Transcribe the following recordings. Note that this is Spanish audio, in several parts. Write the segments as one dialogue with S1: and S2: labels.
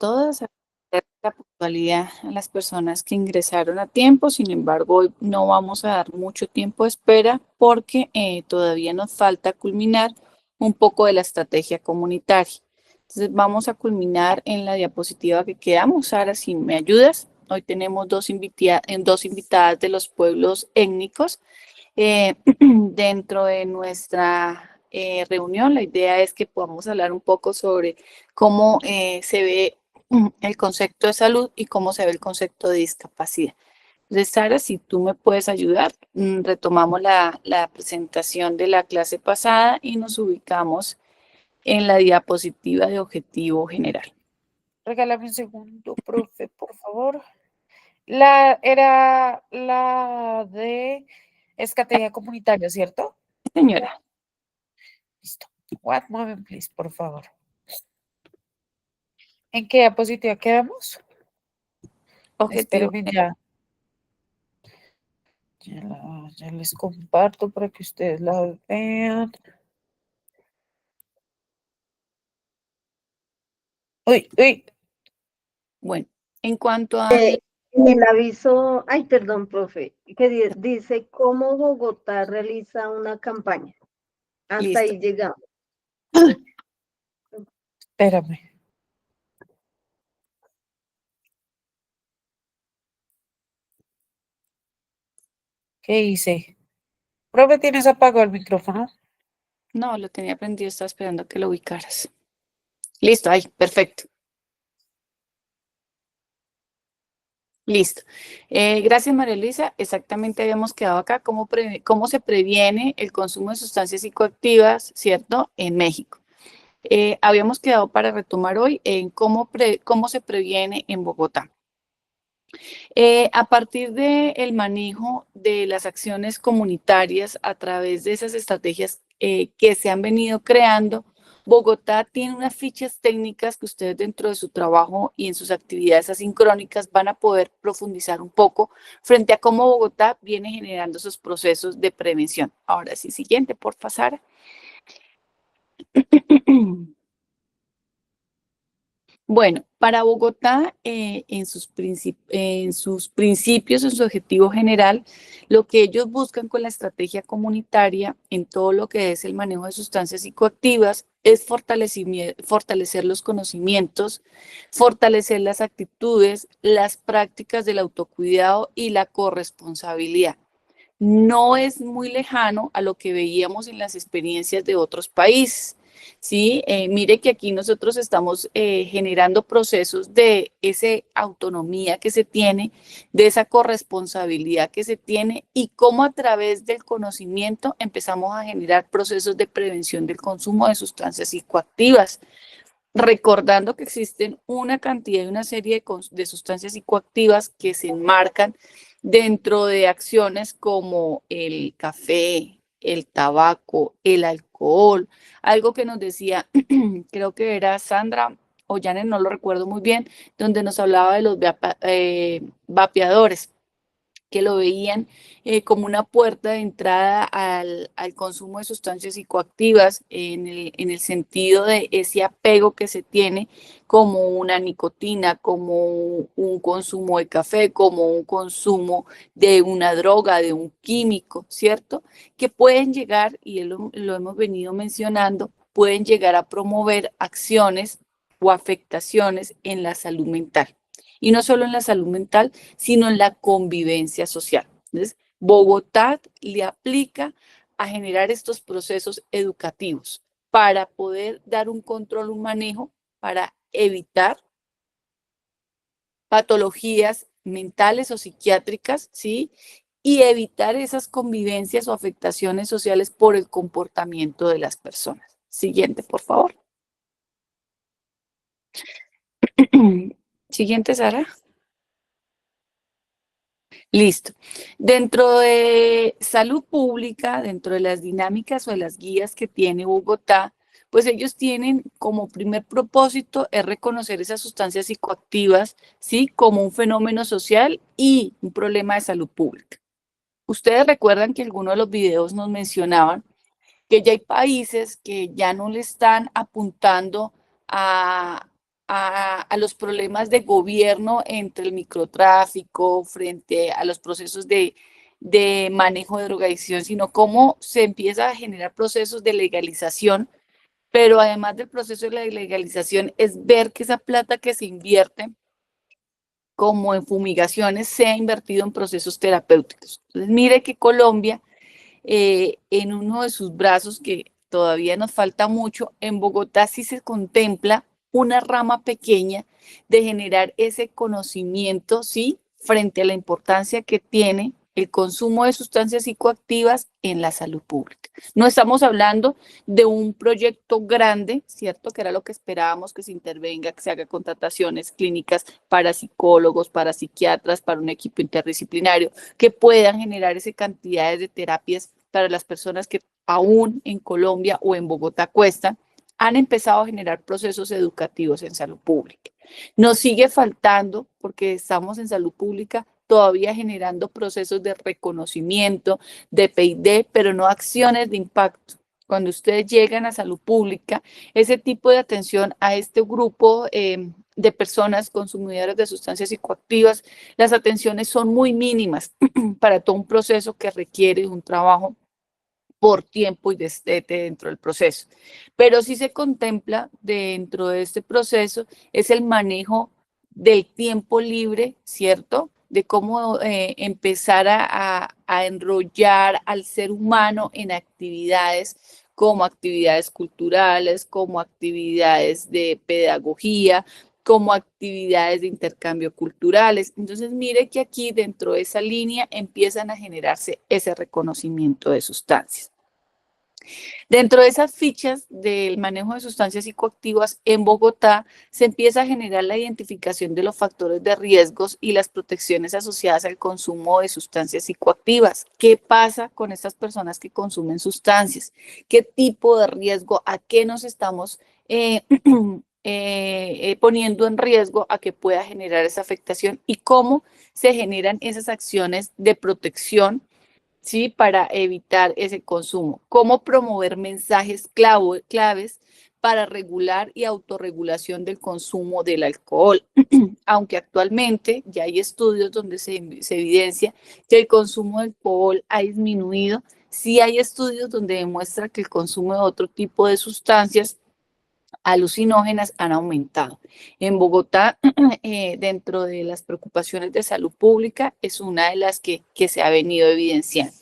S1: todas. Agradecer la puntualidad a las personas que ingresaron a tiempo. Sin embargo, hoy no vamos a dar mucho tiempo de espera porque todavía nos falta culminar un poco de la estrategia comunitaria. Entonces, vamos a culminar en la diapositiva que quedamos. Sara, si me ayudas. Hoy tenemos dos invitadas de los pueblos étnicos dentro de nuestra reunión. La idea es que podamos hablar un poco sobre cómo se ve el concepto de salud y cómo se ve el concepto de discapacidad. Entonces, Sara, si tú me puedes ayudar, retomamos la presentación de la clase pasada y nos ubicamos en la diapositiva de objetivo general.
S2: Regálame un segundo, profe, por favor. Era la de estrategia comunitaria, ¿cierto?
S1: Señora,
S2: Listo. One moment, please, por favor. ¿En qué diapositiva quedamos?
S1: objetivo.
S2: Espérenme ya. Ya les comparto para que ustedes la vean. Uy, uy.
S1: Bueno, en cuanto al...
S3: En el aviso, ay, perdón, profe, que dice cómo Bogotá realiza una campaña. Hasta
S1: Listo.
S3: ahí llegamos.
S2: Espérame. ¿Qué hice? Profe, ¿tienes apagado el micrófono?
S1: No, lo tenía prendido, estaba esperando que lo ubicaras. Listo, ahí, perfecto. Listo. Gracias, María Luisa. Exactamente habíamos quedado acá. ¿Cómo se previene el consumo de sustancias psicoactivas, cierto, en México? Habíamos quedado para retomar hoy en cómo se previene en Bogotá. A partir del manejo de las acciones comunitarias a través de esas estrategias que se han venido creando, Bogotá tiene unas fichas técnicas que ustedes dentro de su trabajo y en sus actividades asincrónicas van a poder profundizar un poco frente a cómo Bogotá viene generando esos procesos de prevención. Ahora sí, siguiente, por Sara. Bueno, para Bogotá, en sus principios, en su objetivo general, lo que ellos buscan con la estrategia comunitaria en todo lo que es el manejo de sustancias psicoactivas es fortalecer los conocimientos, fortalecer las actitudes, las prácticas del autocuidado y la corresponsabilidad. No es muy lejano a lo que veíamos en las experiencias de otros países. Sí, mire que aquí nosotros estamos generando procesos de esa autonomía que se tiene, de esa corresponsabilidad que se tiene y cómo a través del conocimiento empezamos a generar procesos de prevención del consumo de sustancias psicoactivas, recordando que existen una cantidad y una serie de sustancias psicoactivas que se enmarcan dentro de acciones como el café, el tabaco, el alcohol, algo que nos decía, creo que era Sandra o Janet, no lo recuerdo muy bien, donde nos hablaba de los vapeadores que lo veían como una puerta de entrada al consumo de sustancias psicoactivas en el sentido de ese apego que se tiene como una nicotina, como un consumo de café, como un consumo de una droga, de un químico, ¿cierto? Que pueden llegar, y lo hemos venido mencionando, pueden llegar a promover acciones o afectaciones en la salud mental. Y no solo en la salud mental, sino en la convivencia social. Entonces, Bogotá le aplica a generar estos procesos educativos para poder dar un control, un manejo, para evitar patologías mentales o psiquiátricas, ¿sí? Y evitar esas convivencias o afectaciones sociales por el comportamiento de las personas. Siguiente, por favor. Siguiente, Sara. Listo. Dentro de salud pública, dentro de las dinámicas o de las guías que tiene Bogotá, pues ellos tienen como primer propósito es reconocer esas sustancias psicoactivas, ¿sí? Como un fenómeno social y un problema de salud pública. Ustedes recuerdan que algunos de los videos nos mencionaban que ya hay países que ya no le están apuntando a a los problemas de gobierno entre el microtráfico, frente a los procesos de manejo de drogadicción, sino cómo se empieza a generar procesos de legalización, pero además del proceso de la legalización es ver que esa plata que se invierte como en fumigaciones sea invertido en procesos terapéuticos. Entonces, mire que Colombia, en uno de sus brazos, que todavía nos falta mucho, en Bogotá sí se contempla una rama pequeña de generar ese conocimiento, ¿sí? Frente a la importancia que tiene el consumo de sustancias psicoactivas en la salud pública. No estamos hablando de un proyecto grande, ¿cierto? Que era lo que esperábamos, que se intervenga, que se haga contrataciones clínicas para psicólogos, para psiquiatras, para un equipo interdisciplinario, que puedan generar esa cantidades de terapias para las personas que aún en Colombia o en Bogotá cuestan. Han empezado a generar procesos educativos en salud pública. Nos sigue faltando, porque estamos en salud pública todavía generando procesos de reconocimiento, de P&D, pero no acciones de impacto. Cuando ustedes llegan a salud pública, ese tipo de atención a este grupo de personas consumidoras de sustancias psicoactivas, las atenciones son muy mínimas para todo un proceso que requiere un trabajo por tiempo y destete dentro del proceso. Pero sí se contempla dentro de este proceso es el manejo del tiempo libre, ¿cierto? De cómo empezar a enrollar al ser humano en actividades como actividades culturales, como actividades de pedagogía, como actividades de intercambio culturales. Entonces, mire que aquí dentro de esa línea empiezan a generarse ese reconocimiento de sustancias. Dentro de esas fichas del manejo de sustancias psicoactivas en Bogotá se empieza a generar la identificación de los factores de riesgos y las protecciones asociadas al consumo de sustancias psicoactivas. ¿Qué pasa con estas personas que consumen sustancias? ¿Qué tipo de riesgo? ¿A qué nos estamos poniendo en riesgo a que pueda generar esa afectación? ¿Y cómo se generan esas acciones de protección, ¿sí? Para evitar ese consumo? ¿Cómo promover mensajes claves para regular y autorregulación del consumo del alcohol? Aunque actualmente ya hay estudios donde se evidencia que el consumo de alcohol ha disminuido, sí hay estudios donde demuestra que el consumo de otro tipo de sustancias alucinógenas han aumentado. En Bogotá, dentro de las preocupaciones de salud pública, es una de las que se ha venido evidenciando.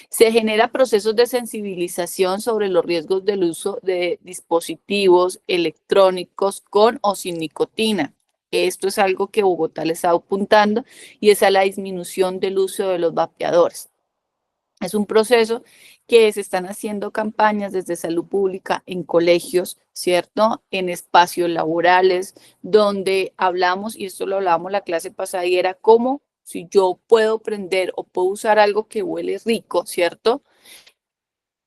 S1: Se genera procesos de sensibilización sobre los riesgos del uso de dispositivos electrónicos con o sin nicotina. Esto es algo que Bogotá le está apuntando y es a la disminución del uso de los vapeadores. Es un proceso que se están haciendo campañas desde salud pública en colegios, ¿cierto? En espacios laborales, donde hablamos, y esto lo hablábamos la clase pasada, y era cómo si yo puedo prender o puedo usar algo que huele rico, ¿cierto?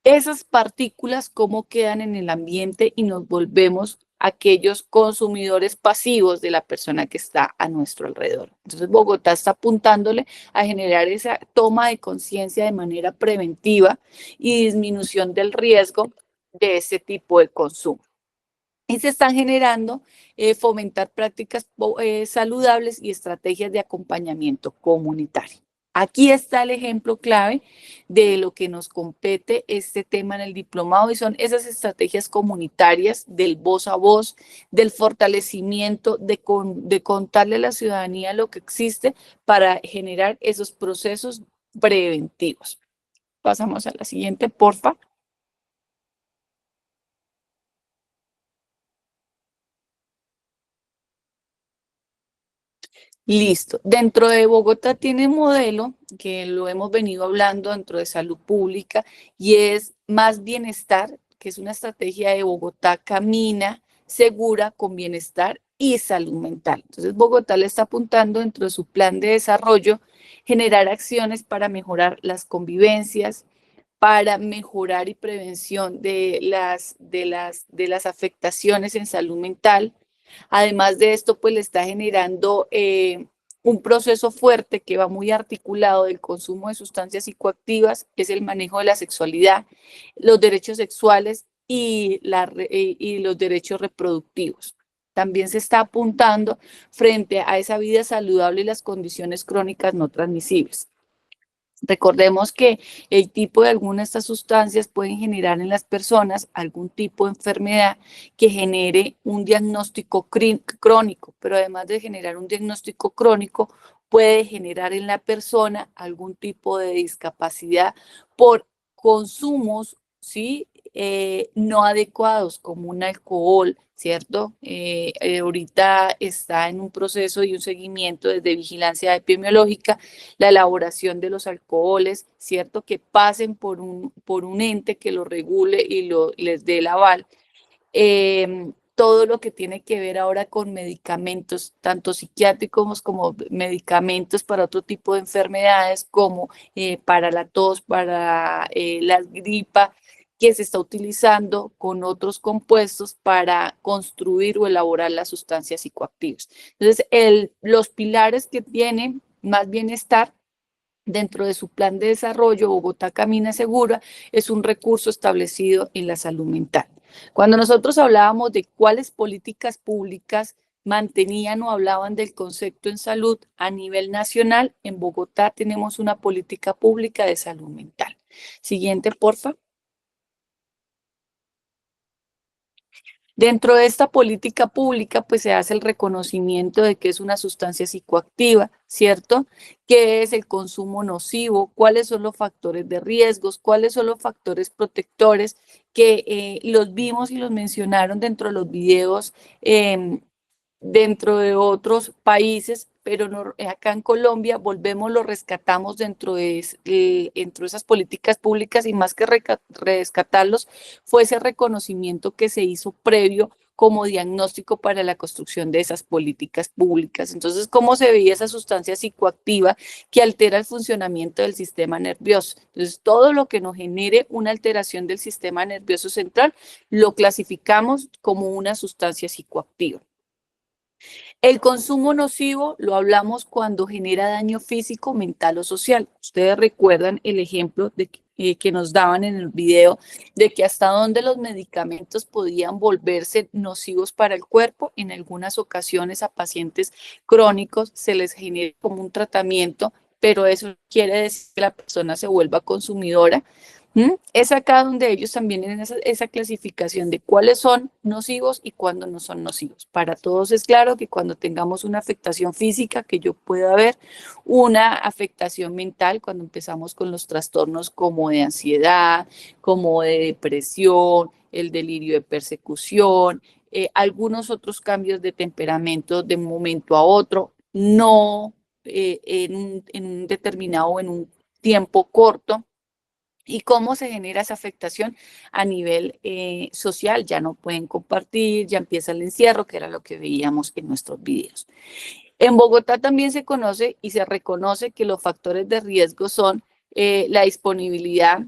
S1: Esas partículas, cómo quedan en el ambiente y nos volvemos aquellos consumidores pasivos de la persona que está a nuestro alrededor. Entonces, Bogotá está apuntándole a generar esa toma de conciencia de manera preventiva y disminución del riesgo de ese tipo de consumo. Y se están generando fomentar prácticas saludables y estrategias de acompañamiento comunitario. Aquí está el ejemplo clave de lo que nos compete este tema en el diplomado y son esas estrategias comunitarias del voz a voz, del fortalecimiento, de contarle a la ciudadanía lo que existe para generar esos procesos preventivos. Pasamos a la siguiente, porfa. Listo. Dentro de Bogotá tiene un modelo que lo hemos venido hablando dentro de salud pública y es Más Bienestar, que es una estrategia de Bogotá Camina, segura, con bienestar y salud mental. Entonces, Bogotá le está apuntando dentro de su plan de desarrollo generar acciones para mejorar las convivencias, para mejorar y prevención de las afectaciones en salud mental. Además de esto, pues le está generando un proceso fuerte que va muy articulado del consumo de sustancias psicoactivas, que es el manejo de la sexualidad, los derechos sexuales y los derechos reproductivos. también se está apuntando frente a esa vida saludable y las condiciones crónicas no transmisibles. Recordemos que el tipo de alguna de estas sustancias pueden generar en las personas algún tipo de enfermedad que genere un diagnóstico crónico, pero además de generar un diagnóstico crónico, puede generar en la persona algún tipo de discapacidad por consumos, ¿sí? No adecuados, como un alcohol, ¿cierto? Ahorita está en un proceso y un seguimiento desde vigilancia epidemiológica la elaboración de los alcoholes, ¿cierto? Que pasen por un ente que lo regule y les dé el aval. Todo lo que tiene que ver ahora con medicamentos, tanto psiquiátricos como medicamentos para otro tipo de enfermedades, como para la tos, para la gripa, que se está utilizando con otros compuestos para construir o elaborar las sustancias psicoactivas. Entonces, los pilares que tiene más bienestar dentro de su plan de desarrollo, Bogotá Camina Segura, es un recurso establecido en la salud mental. Cuando nosotros hablábamos de cuáles políticas públicas mantenían o hablaban del concepto en salud a nivel nacional, en Bogotá tenemos una política pública de salud mental. Siguiente, porfa. Dentro de esta política pública, pues se hace el reconocimiento de que es una sustancia psicoactiva, ¿cierto? ¿Qué es el consumo nocivo? ¿Cuáles son los factores de riesgos? ¿Cuáles son los factores protectores? Que los vimos y los mencionaron dentro de los videos dentro de otros países, pero no, acá en Colombia volvemos, lo rescatamos dentro de esas políticas públicas y más que rescatarlos, fue ese reconocimiento que se hizo previo como diagnóstico para la construcción de esas políticas públicas. Entonces, ¿cómo se veía esa sustancia psicoactiva que altera el funcionamiento del sistema nervioso? Entonces, todo lo que nos genere una alteración del sistema nervioso central, lo clasificamos como una sustancia psicoactiva. El consumo nocivo lo hablamos cuando genera daño físico, mental o social. Ustedes recuerdan el ejemplo que nos daban en el video de que hasta dónde los medicamentos podían volverse nocivos para el cuerpo. En algunas ocasiones a pacientes crónicos se les genera como un tratamiento, pero eso quiere decir que la persona se vuelva consumidora. Es acá donde ellos también tienen esa clasificación de cuáles son nocivos y cuándo no son nocivos. Para todos es claro que cuando tengamos una afectación física, que yo pueda ver, una afectación mental, cuando empezamos con los trastornos como de ansiedad, como de depresión, el delirio de persecución, algunos otros cambios de temperamento de un momento a otro, no en un determinado o en un tiempo corto. ¿Y cómo se genera esa afectación a nivel social? Ya no pueden compartir, ya empieza el encierro, que era lo que veíamos en nuestros videos. En Bogotá también se conoce y se reconoce que los factores de riesgo son la disponibilidad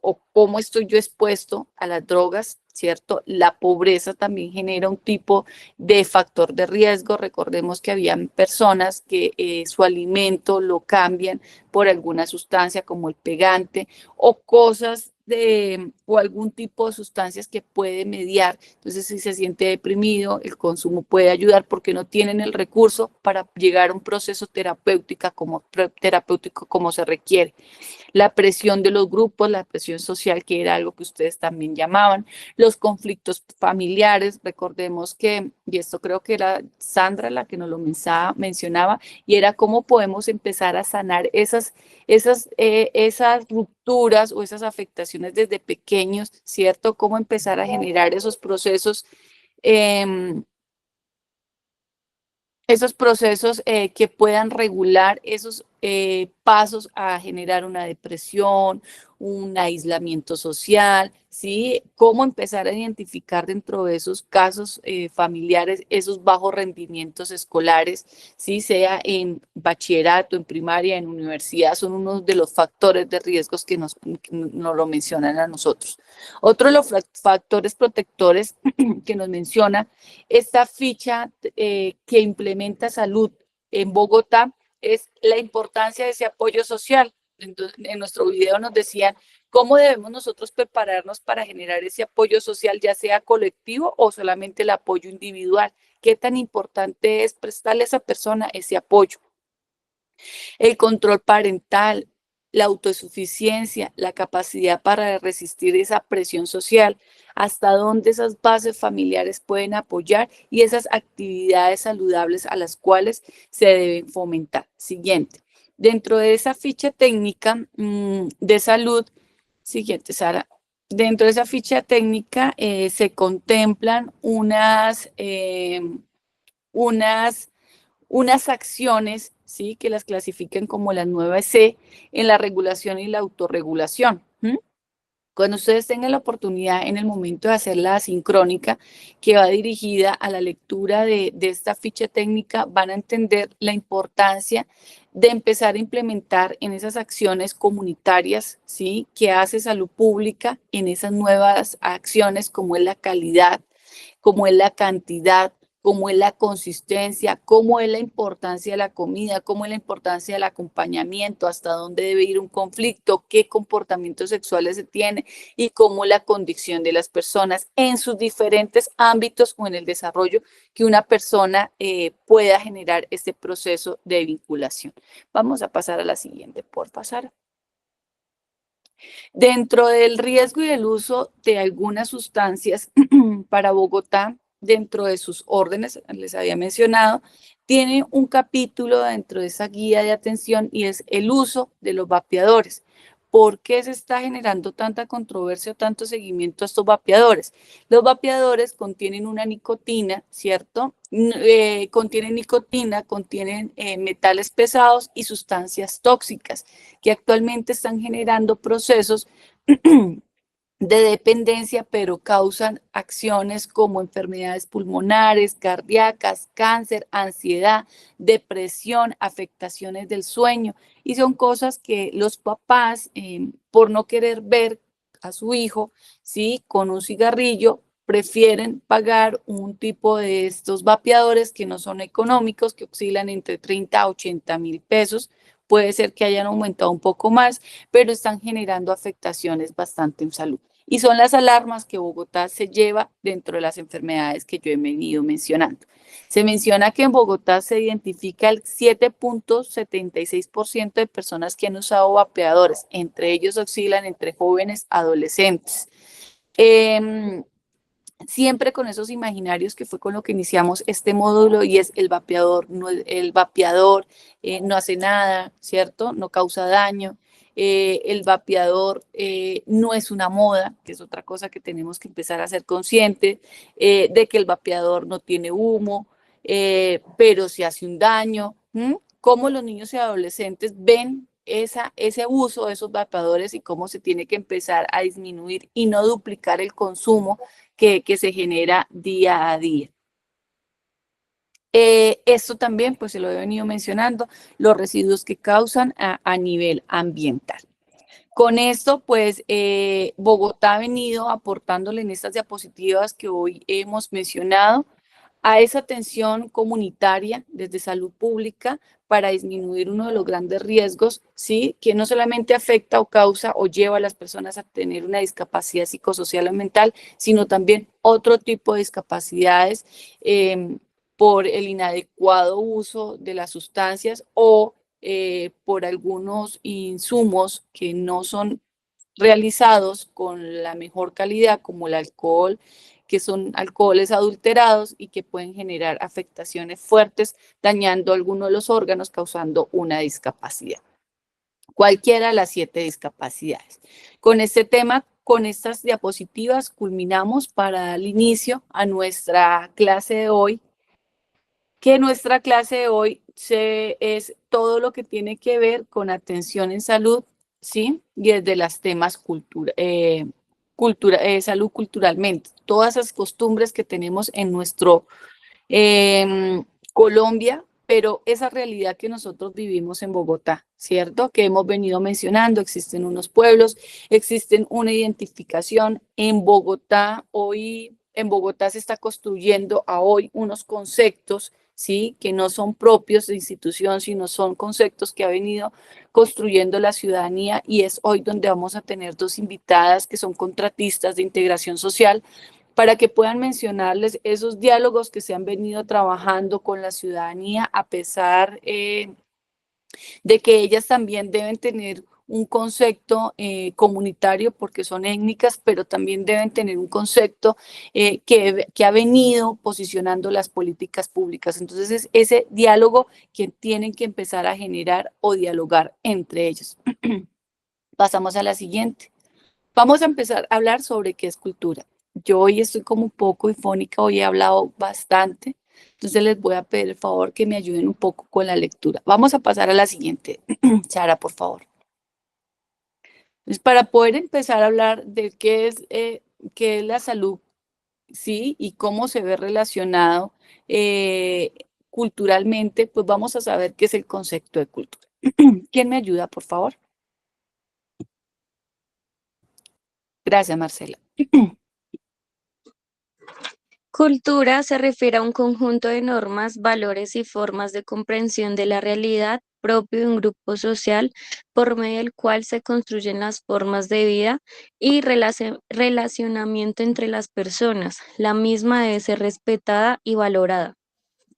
S1: o cómo estoy yo expuesto a las drogas, ¿cierto? La pobreza también genera un tipo de factor de riesgo. Recordemos que habían personas que su alimento lo cambian por alguna sustancia como el pegante o cosas o algún tipo de sustancias que puede mediar. Entonces, si se siente deprimido, el consumo puede ayudar porque no tienen el recurso para llegar a un proceso terapéutico como se requiere. La presión de los grupos, la presión social, que era algo que ustedes también llamaban, los conflictos familiares, recordemos que, y esto creo que era Sandra la que nos lo mencionaba, y era cómo podemos empezar a sanar esas rupturas o esas afectaciones desde pequeños, ¿cierto? Cómo empezar a generar esos procesos que puedan regular esos pasos a generar una depresión, un aislamiento social, ¿sí? Cómo empezar a identificar dentro de esos casos familiares esos bajos rendimientos escolares, ¿sí? Sea en bachillerato, en primaria, en universidad, son uno de los factores de riesgos que nos lo mencionan a nosotros. Otro de los factores protectores que nos menciona esta ficha que implementa salud en Bogotá es la importancia de ese apoyo social. en nuestro video nos decían cómo debemos nosotros prepararnos para generar ese apoyo social, ya sea colectivo o solamente el apoyo individual. ¿Qué tan importante es prestarle a esa persona ese apoyo? El control parental, la autosuficiencia, la capacidad para resistir esa presión social, hasta dónde esas bases familiares pueden apoyar y esas actividades saludables a las cuales se deben fomentar. Siguiente. Dentro de esa ficha técnica de salud, siguiente, Sara. Dentro de esa ficha técnica se contemplan unas acciones, ¿sí?, que las clasifican como las 9C en la regulación y la autorregulación. Cuando ustedes tengan la oportunidad en el momento de hacer la asincrónica, que va dirigida a la lectura de esta ficha técnica, van a entender la importancia de empezar a implementar en esas acciones comunitarias, ¿sí?, que hace salud pública en esas nuevas acciones, como es la calidad, como es la cantidad, cómo es la consistencia, cómo es la importancia de la comida, cómo es la importancia del acompañamiento, hasta dónde debe ir un conflicto, qué comportamientos sexuales se tiene y cómo la condición de las personas en sus diferentes ámbitos o en el desarrollo que una persona pueda generar este proceso de vinculación. Vamos a pasar a la siguiente, por pasar. Dentro del riesgo y del uso de algunas sustancias para Bogotá, dentro de sus órdenes, les había mencionado, tiene un capítulo dentro de esa guía de atención y es el uso de los vapeadores. ¿Por qué se está generando tanta controversia o tanto seguimiento a estos vapeadores? Los vapeadores contienen una nicotina, ¿cierto? Contienen nicotina, contienen metales pesados y sustancias tóxicas que actualmente están generando procesos de dependencia, pero causan acciones como enfermedades pulmonares, cardíacas, cáncer, ansiedad, depresión, afectaciones del sueño. Y son cosas que los papás, por no querer ver a su hijo, ¿sí?, con un cigarrillo, prefieren pagar un tipo de estos vapeadores que no son económicos, que oscilan entre 30 a 80 mil pesos. Puede ser que hayan aumentado un poco más, pero están generando afectaciones bastante en salud. Y son las alarmas que Bogotá se lleva dentro de las enfermedades que yo he venido mencionando. Se menciona que en Bogotá se identifica el 7.76% de personas que han usado vapeadores. Entre ellos oscilan entre jóvenes adolescentes. Siempre con esos imaginarios que fue con lo que iniciamos este módulo y es el vapeador no hace nada, ¿cierto? No causa daño. El vapeador no es una moda, que es otra cosa que tenemos que empezar a ser conscientes, de que el vapeador no tiene humo, pero sí hace un daño. Cómo los niños y adolescentes ven ese uso de esos vapeadores y cómo se tiene que empezar a disminuir y no duplicar el consumo que se genera día a día. Esto también, pues se lo he venido mencionando, los residuos que causan a nivel ambiental. Con esto, pues, Bogotá ha venido aportándole en estas diapositivas que hoy hemos mencionado a esa atención comunitaria desde salud pública para disminuir uno de los grandes riesgos, ¿sí?, que no solamente afecta o causa o lleva a las personas a tener una discapacidad psicosocial o mental, sino también otro tipo de discapacidades por el inadecuado uso de las sustancias o por algunos insumos que no son realizados con la mejor calidad, como el alcohol, que son alcoholes adulterados y que pueden generar afectaciones fuertes, dañando algunos de los órganos, causando una discapacidad. Cualquiera de las 7 discapacidades. Con este tema, con estas diapositivas, culminamos para dar inicio a nuestra clase de hoy, que nuestra clase de hoy es todo lo que tiene que ver con atención en salud, ¿sí? Y desde los temas salud culturalmente. Todas esas costumbres que tenemos en nuestro Colombia, pero esa realidad que nosotros vivimos en Bogotá, ¿cierto? Que hemos venido mencionando, existen unos pueblos, existen una identificación. En Bogotá se está construyendo a hoy unos conceptos, ¿sí? Que no son propios de institución, sino son conceptos que ha venido construyendo la ciudadanía, y es hoy donde vamos a tener dos invitadas que son contratistas de integración social para que puedan mencionarles esos diálogos que se han venido trabajando con la ciudadanía, a pesar de que ellas también deben tener un concepto comunitario porque son étnicas, pero también deben tener un concepto que ha venido posicionando las políticas públicas. Entonces es ese diálogo que tienen que empezar a generar o dialogar entre ellos. Pasamos a la siguiente. Vamos a empezar a hablar sobre qué es cultura. Yo hoy estoy como un poco difónica, hoy he hablado bastante, entonces les voy a pedir el favor que me ayuden un poco con la lectura. Vamos a pasar a la siguiente. Sara, por favor. Entonces, para poder empezar a hablar de qué es la salud, ¿sí? Y cómo se ve relacionado culturalmente, pues vamos a saber qué es el concepto de cultura. ¿Quién me ayuda, por favor? Gracias, Marcela.
S4: Cultura se refiere a un conjunto de normas, valores y formas de comprensión de la realidad propio de un grupo social por medio del cual se construyen las formas de vida y relacionamiento entre las personas. La misma debe ser respetada y valorada.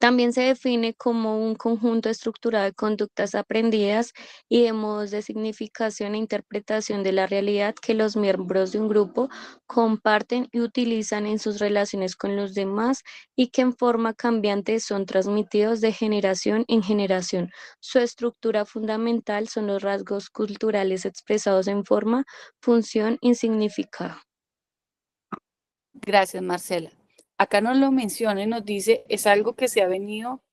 S4: También se define como un conjunto estructurado de conductas aprendidas y de modos de significación e interpretación de la realidad que los miembros de un grupo comparten y utilizan en sus relaciones con los demás y que en forma cambiante son transmitidos de generación en generación. Su estructura fundamental son los rasgos culturales expresados en forma, función y significado.
S1: Gracias, Marcela. Acá nos lo menciona y nos dice, es algo que se ha venido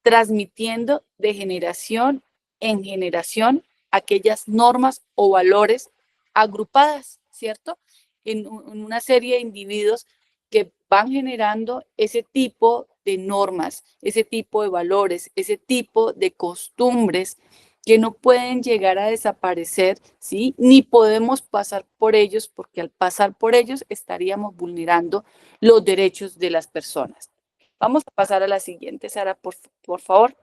S1: transmitiendo de generación en generación, aquellas normas o valores agrupadas, ¿cierto? En una serie de individuos que van generando ese tipo de normas, ese tipo de valores, ese tipo de costumbres que no pueden llegar a desaparecer, ¿sí? Ni podemos pasar por ellos, porque al pasar por ellos estaríamos vulnerando los derechos de las personas. Vamos a pasar a la siguiente, Sara, por favor.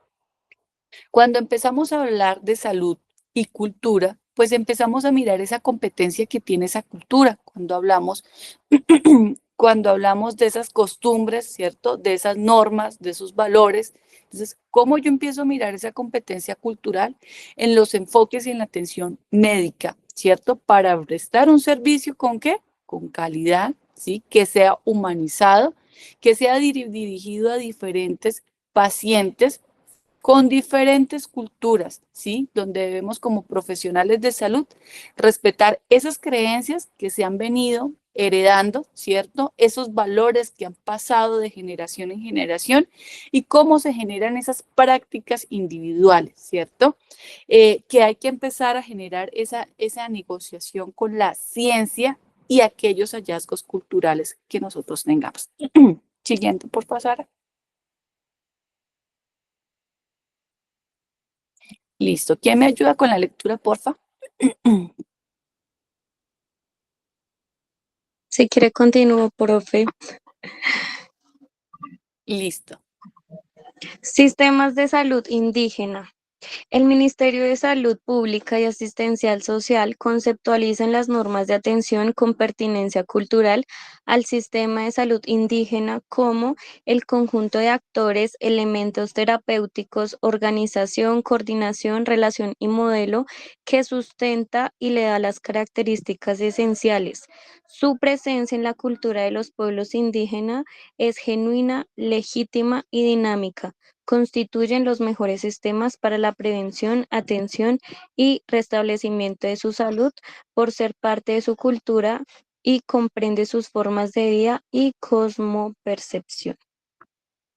S1: Cuando empezamos a hablar de salud y cultura, pues empezamos a mirar esa competencia que tiene esa cultura cuando hablamos de esas costumbres, ¿cierto? De esas normas, de esos valores. Entonces, ¿cómo yo empiezo a mirar esa competencia cultural? En los enfoques y en la atención médica, ¿cierto? Para prestar un servicio ¿con qué? Con calidad, ¿sí? Que sea humanizado, que sea dirigido a diferentes pacientes con diferentes culturas, ¿sí? Donde debemos como profesionales de salud respetar esas creencias que se han venido heredando, ¿cierto? Esos valores que han pasado de generación en generación y cómo se generan esas prácticas individuales, ¿cierto? Que hay que empezar a generar esa negociación con la ciencia y aquellos hallazgos culturales que nosotros tengamos. Siguiente, por pasar. Listo. ¿Quién me ayuda con la lectura, porfa?
S4: Si quiere, continúo, profe.
S1: Listo.
S4: Sistemas de salud indígena. El Ministerio de Salud Pública y Asistencial Social conceptualiza las normas de atención con pertinencia cultural al sistema de salud indígena como el conjunto de actores, elementos terapéuticos, organización, coordinación, relación y modelo que sustenta y le da las características esenciales. Su presencia en la cultura de los pueblos indígenas es genuina, legítima y dinámica. Constituyen los mejores sistemas para la prevención, atención y restablecimiento de su salud por ser parte de su cultura y comprende sus formas de vida y cosmopercepción.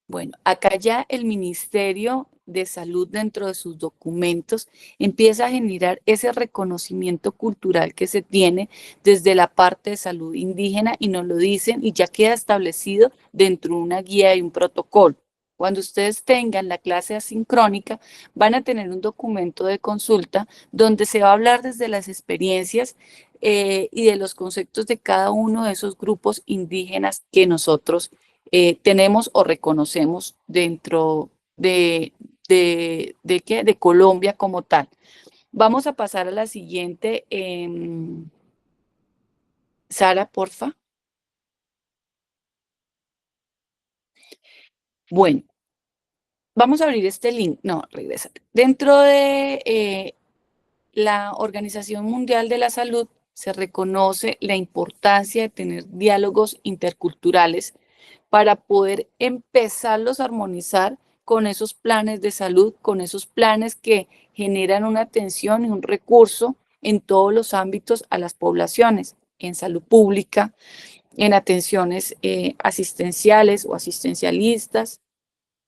S1: Bueno, acá ya el Ministerio de Salud dentro de sus documentos empieza a generar ese reconocimiento cultural que se tiene desde la parte de salud indígena y nos lo dicen y ya queda establecido dentro de una guía y un protocolo. Cuando ustedes tengan la clase asincrónica, van a tener un documento de consulta donde se va a hablar desde las experiencias y de los conceptos de cada uno de esos grupos indígenas que nosotros tenemos o reconocemos dentro de Colombia como tal. Vamos a pasar a la siguiente. Sara, porfa. Bueno, vamos a abrir este link. No, regresa. Dentro de la Organización Mundial de la Salud se reconoce la importancia de tener diálogos interculturales para poder empezarlos a armonizar con esos planes de salud, con esos planes que generan una atención y un recurso en todos los ámbitos a las poblaciones, en salud pública, en atenciones asistenciales o asistencialistas,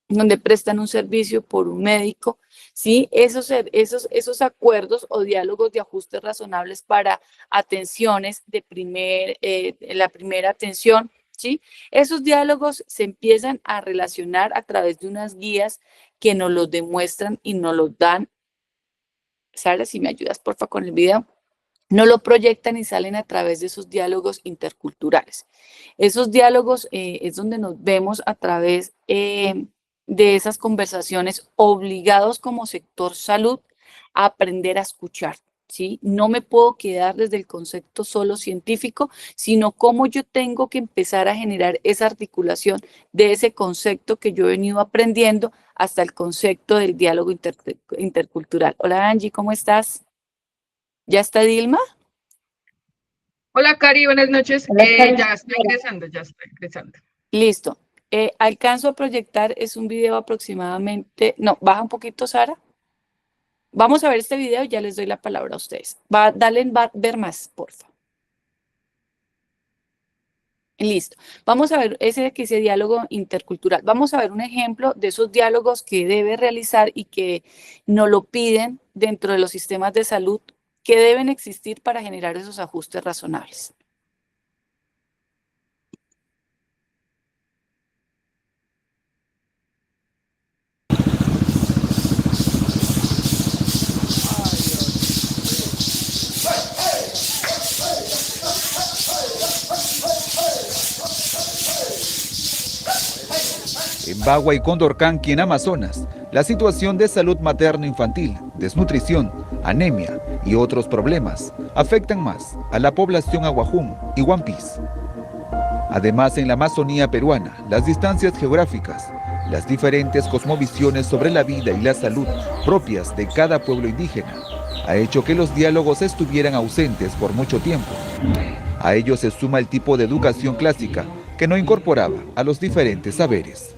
S1: donde prestan un servicio por un médico, ¿sí? Esos acuerdos o diálogos de ajustes razonables para atenciones de la primera atención, ¿sí? Esos diálogos se empiezan a relacionar a través de unas guías que nos los demuestran y nos los dan. Sara, si me ayudas, porfa, con el video. No lo proyectan y salen a través de esos diálogos interculturales. Esos diálogos es donde nos vemos a través de esas conversaciones, obligados como sector salud a aprender a escuchar, ¿sí? No me puedo quedar desde el concepto solo científico, sino cómo yo tengo que empezar a generar esa articulación de ese concepto que yo he venido aprendiendo hasta el concepto del diálogo intercultural. Hola Angie, ¿cómo estás? ¿Ya está Dilma?
S5: Hola, Cari, buenas noches.
S3: Hola, Cari.
S5: Ya estoy ingresando.
S1: Listo. Alcanzo a proyectar, es un video aproximadamente, no, baja un poquito, Sara. Vamos a ver este video y ya les doy la palabra a ustedes. Dale ver más, por favor. Listo. Vamos a ver ese diálogo intercultural. Vamos a ver un ejemplo de esos diálogos que debe realizar y que nos lo piden dentro de los sistemas de salud que deben existir para generar esos ajustes razonables.
S6: En Bagua y Condorcanqui, en Amazonas, la situación de salud materno-infantil, desnutrición, anemia y otros problemas afectan más a la población aguajún y Wampis. Además, en la Amazonía peruana, las distancias geográficas, las diferentes cosmovisiones sobre la vida y la salud propias de cada pueblo indígena, ha hecho que los diálogos estuvieran ausentes por mucho tiempo. A ello se suma el tipo de educación clásica que no incorporaba a los diferentes saberes.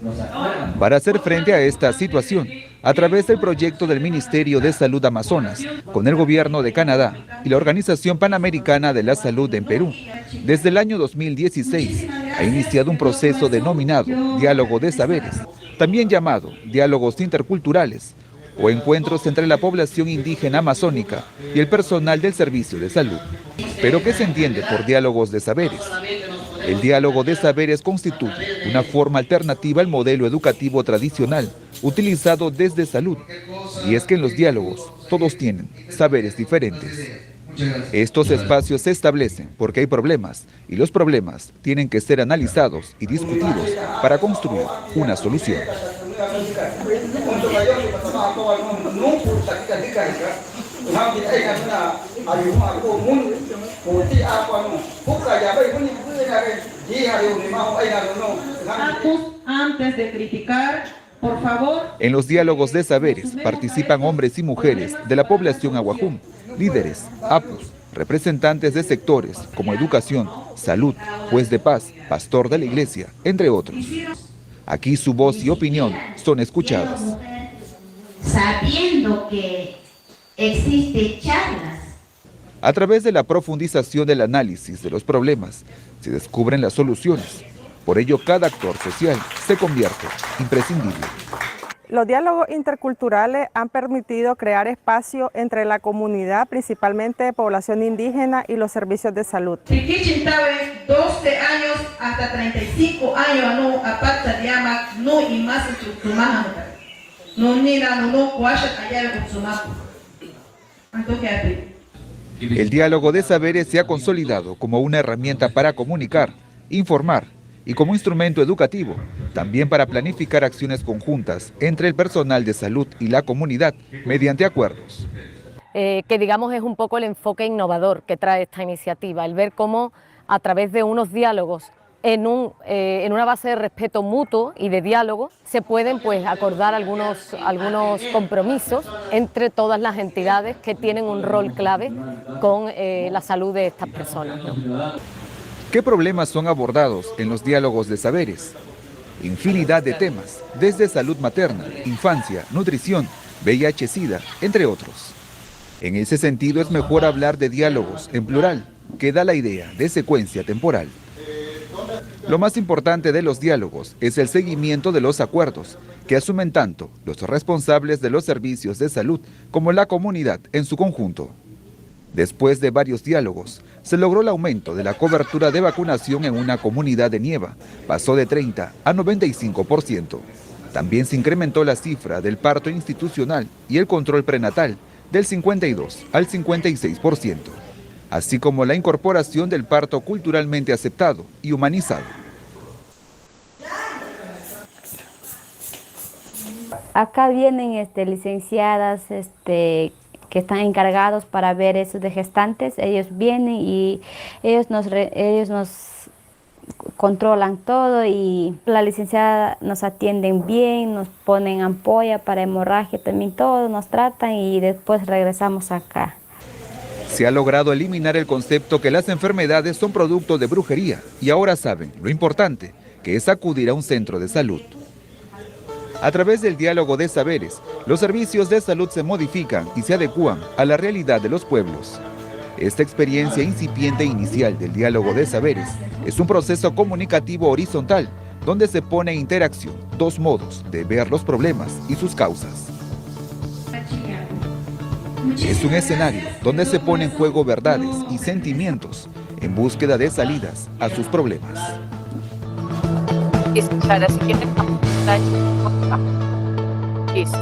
S6: Para hacer frente a esta situación, a través del proyecto del Ministerio de Salud Amazonas, con el Gobierno de Canadá y la Organización Panamericana de la Salud en Perú, desde el año 2016 ha iniciado un proceso denominado Diálogo de Saberes, también llamado Diálogos Interculturales, o encuentros entre la población indígena amazónica y el personal del servicio de salud. ¿Pero qué se entiende por diálogos de saberes? El diálogo de saberes constituye una forma alternativa al modelo educativo tradicional utilizado desde salud, y es que en los diálogos todos tienen saberes diferentes. Estos espacios se establecen porque hay problemas, y los problemas tienen que ser analizados y discutidos para construir una solución.
S7: Antes de criticar, por favor.
S6: En los diálogos de saberes participan hombres y mujeres de la población aguajún, líderes, apus, representantes de sectores como educación, salud, juez de paz, pastor de la iglesia, entre otros. Aquí su voz y opinión son escuchadas.
S7: Sabiendo que existen charlas.
S6: A través de la profundización del análisis de los problemas, se descubren las soluciones. Por ello, cada actor social se convierte imprescindible.
S8: Los diálogos interculturales han permitido crear espacio entre la comunidad, principalmente de población indígena, y los servicios de salud.
S7: 12 años hasta 35 años, no aparte de llama, no y más estructurada. No mira, no cuacha allá en Utsumapu.
S6: El diálogo de saberes se ha consolidado como una herramienta para comunicar, informar y como instrumento educativo, también para planificar acciones conjuntas entre el personal de salud y la comunidad mediante acuerdos.
S9: Que digamos es un poco el enfoque innovador que trae esta iniciativa, el ver cómo a través de unos diálogos en una base de respeto mutuo y de diálogo se pueden pues acordar algunos compromisos entre todas las entidades que tienen un rol clave con la salud de estas personas, ¿no?
S6: ¿Qué problemas son abordados en los diálogos de saberes? Infinidad de temas, desde salud materna, infancia, nutrición, VIH-Sida, entre otros. En ese sentido es mejor hablar de diálogos en plural, que da la idea de secuencia temporal. Lo más importante de los diálogos es el seguimiento de los acuerdos, que asumen tanto los responsables de los servicios de salud como la comunidad en su conjunto. Después de varios diálogos, se logró el aumento de la cobertura de vacunación en una comunidad de Nieva, pasó de 30 a 95%. También se incrementó la cifra del parto institucional y el control prenatal del 52 al 56%, así como la incorporación del parto culturalmente aceptado y humanizado.
S10: Acá vienen licenciadas que están encargados para ver eso de gestantes. Ellos vienen y ellos nos controlan todo, y la licenciada nos atienden bien, nos ponen ampolla para hemorragia, también todo nos tratan, y después regresamos acá.
S6: Se ha logrado eliminar el concepto que las enfermedades son producto de brujería, y ahora saben lo importante que es acudir a un centro de salud. A través del diálogo de saberes, los servicios de salud se modifican y se adecúan a la realidad de los pueblos. Esta experiencia incipiente inicial del diálogo de saberes es un proceso comunicativo horizontal donde se pone en interacción dos modos de ver los problemas y sus causas. Es un escenario donde se ponen en juego verdades y sentimientos en búsqueda de salidas a sus problemas.
S1: Escuchar, así que listo.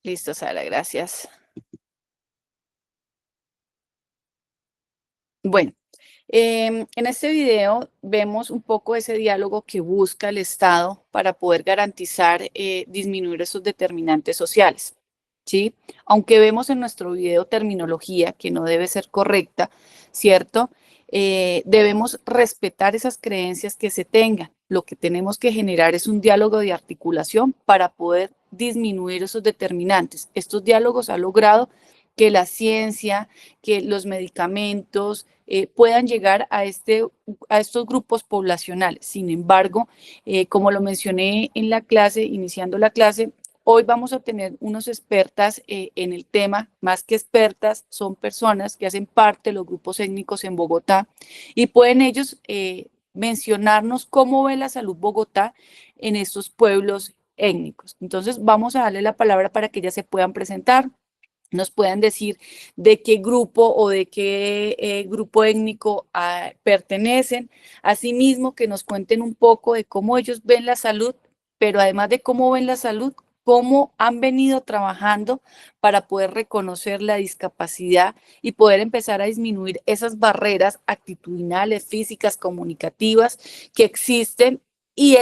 S1: Listo, Sara, gracias. Bueno, en este video vemos un poco ese diálogo que busca el Estado para poder garantizar disminuir esos determinantes sociales, ¿sí? Aunque vemos en nuestro video terminología que no debe ser correcta, ¿cierto? Debemos respetar esas creencias que se tengan. Lo que tenemos que generar es un diálogo de articulación para poder disminuir esos determinantes. Estos diálogos han logrado que la ciencia, que los medicamentos puedan llegar a estos grupos poblacionales. Sin embargo, como lo mencioné en la clase, iniciando la clase, hoy vamos a tener unos expertas en el tema. Más que expertas, son personas que hacen parte de los grupos étnicos en Bogotá, y pueden ellos mencionarnos cómo ve la salud Bogotá en estos pueblos étnicos. Entonces vamos a darle la palabra para que ellas se puedan presentar, nos puedan decir de qué grupo o de qué grupo étnico pertenecen, asimismo que nos cuenten un poco de cómo ellos ven la salud, pero además de cómo ven la salud, cómo han venido trabajando para poder reconocer la discapacidad y poder empezar a disminuir esas barreras actitudinales, físicas, comunicativas que existen, y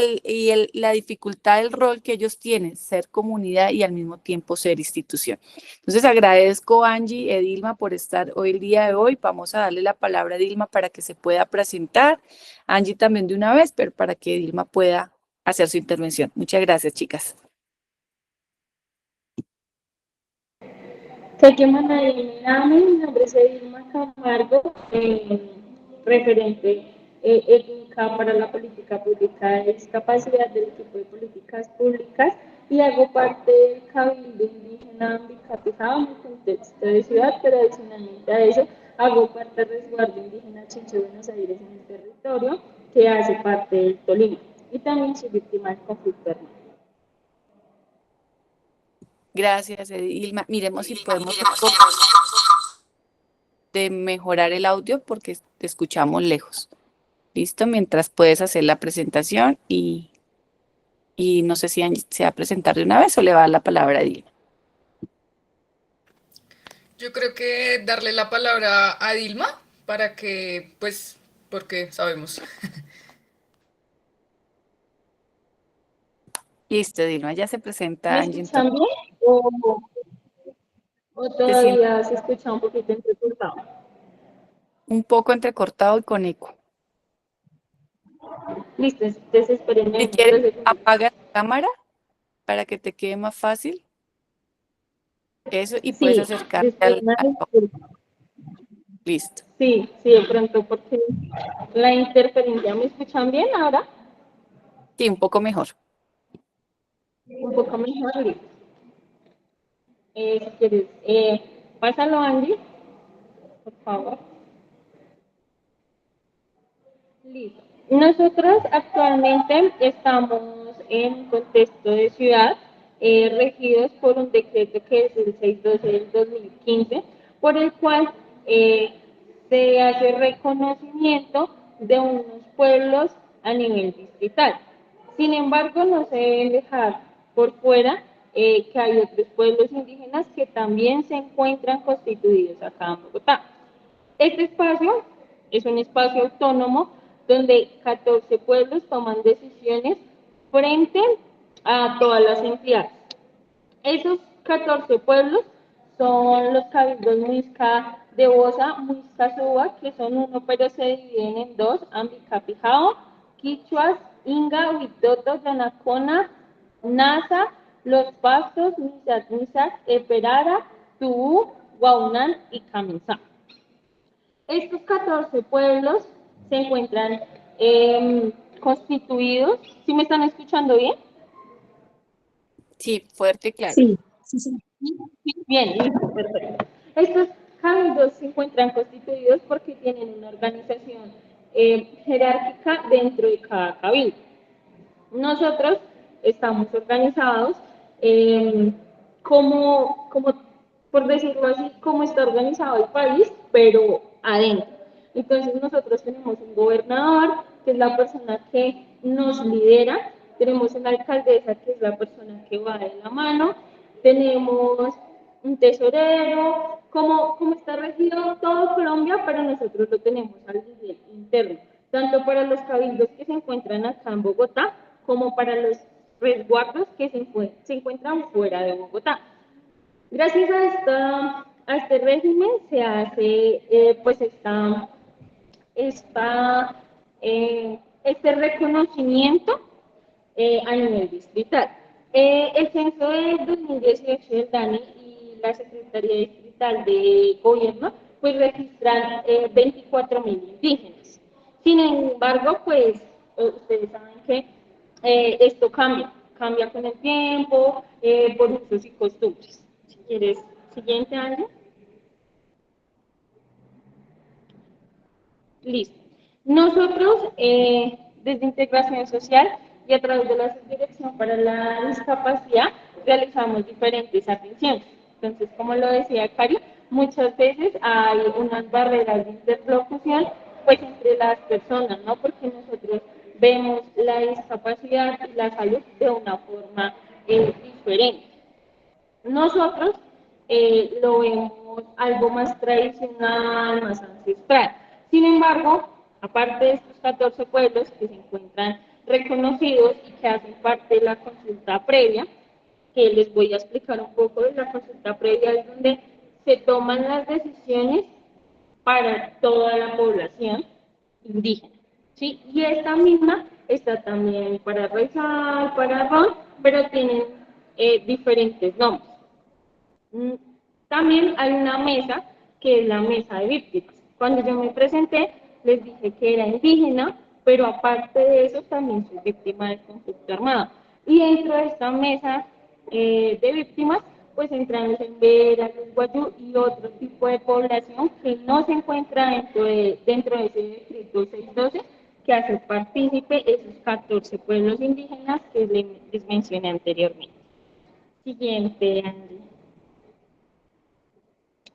S1: la dificultad del rol que ellos tienen, ser comunidad y al mismo tiempo ser institución. Entonces agradezco a Angie, Edilma, por estar hoy el día de hoy. Vamos a darle la palabra a Edilma para que se pueda presentar. Angie también de una vez, pero para que Edilma pueda hacer su intervención. Muchas gracias, chicas.
S11: Mi nombre es Edilma Camargo, referente étnica para la política pública de discapacidad del equipo de políticas públicas, y hago parte del Cabildo Indígena Ambicapijá, en el contexto de ciudad, pero adicionalmente a eso hago parte del resguardo indígena Chinche Buenos Aires en el territorio, que hace parte del Tolima, y también soy víctima del conflicto armado.
S1: Gracias, Edilma. Miremos si podemos de mejorar el audio porque te escuchamos lejos. Listo, mientras puedes hacer la presentación y Y no sé si Angie se va a presentar de una vez o le va a dar la palabra a Dilma.
S5: Yo creo que darle la palabra a Dilma para que, pues, porque sabemos.
S1: Listo, Dilma, ya se presenta
S11: ¿Me
S1: Angie.
S11: escuchan bien o
S1: Te siento
S11: todavía se escucha un poquito entrecortado?
S1: un poco entrecortado y con eco.
S11: Listo, entonces espérenme
S1: Si
S11: unos
S1: quieres,
S11: 3 segundos.
S1: apaga la cámara para que te quede más fácil. Eso, y puedes
S11: Sí,
S1: acercarte
S11: después una disculpa.
S1: Listo.
S11: Sí, de pronto porque la interferencia, ¿me escuchan bien ahora?
S1: Sí, un poco mejor.
S11: Un poco mejor, listo. Si quieres, pásalo, Andy, por favor. Listo. Nosotros actualmente estamos en un contexto de ciudad, regidos por un decreto que es el 612 del 2015, por el cual se hace reconocimiento de unos pueblos a nivel distrital. Sin embargo, no se deben dejar por fuera que hay otros pueblos indígenas que también se encuentran constituidos acá en Bogotá. Este espacio es un espacio autónomo donde 14 pueblos toman decisiones frente a todas las entidades. Esos 14 pueblos son los cabildos Muisca de Bosa, Muisca Suba, que son uno, pero se dividen en dos: Ambicapijao, Quichuas, Inga, Huitoto, Yanacona, Nasa, Los Pastos, Misac, Eperara, Tubú, Guaunán y Camisá. Estos 14 pueblos se encuentran constituidos. ¿Sí me están escuchando bien?
S1: Sí, fuerte y claro.
S11: Sí. Bien, listo, perfecto. Estos cabildos se encuentran constituidos porque tienen una organización jerárquica dentro de cada cabildo. Nosotros estamos organizados como, por decirlo así, como está organizado el país, pero adentro. Entonces nosotros tenemos un gobernador, que es la persona que nos lidera, tenemos una alcaldesa, que es la persona que va de la mano, tenemos un tesorero, como está regido todo Colombia, pero nosotros lo tenemos al nivel interno, tanto para los cabildos que se encuentran acá en Bogotá, como para los resguardos que se encuentran fuera de Bogotá. Gracias a este régimen se hace pues este reconocimiento a nivel distrital. El censo del 2018 del DANE y la Secretaría Distrital de Gobierno pues registran 24.000 indígenas. Sin embargo, pues ustedes saben que esto cambia con el tiempo, por usos y costumbres. Si quieres, siguiente año. Listo. Nosotros, desde Integración Social y a través de la Subdirección para la Discapacidad, realizamos diferentes atenciones. Entonces, como lo decía Cari, muchas veces hay unas barreras de interlocución pues entre las personas, ¿no? Porque nosotros vemos la discapacidad y la salud de una forma diferente. Nosotros lo vemos algo más tradicional, más ancestral. Sin embargo, aparte de estos 14 pueblos que se encuentran reconocidos y que hacen parte de la consulta previa, que les voy a explicar un poco de la consulta previa, es donde se toman las decisiones para toda la población indígena, ¿sí? Y esta misma está también para Raizal, para Ron, pero tienen diferentes nombres. También hay una mesa que es la mesa de víctimas. Cuando yo me presenté, les dije que era indígena, pero aparte de eso también soy víctima del conflicto armado. Y dentro de esta mesa de víctimas, pues entran los emberas, los guayú y otro tipo de población que no se encuentra dentro de ese decreto 612, que hace partícipe esos 14 pueblos indígenas que les mencioné anteriormente. Siguiente, Andy.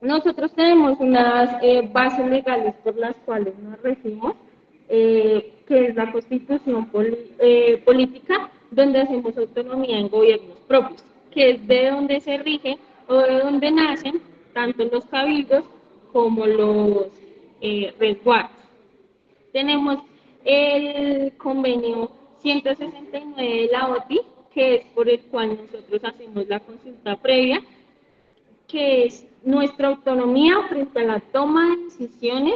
S11: Nosotros tenemos unas bases legales por las cuales nos regimos, que es la Constitución Política donde hacemos autonomía en gobiernos propios, que es de donde se rige o de donde nacen tanto los cabildos como los resguardos. Tenemos el convenio 169 de la OTI, que es por el cual nosotros hacemos la consulta previa, que es nuestra autonomía frente a la toma de decisiones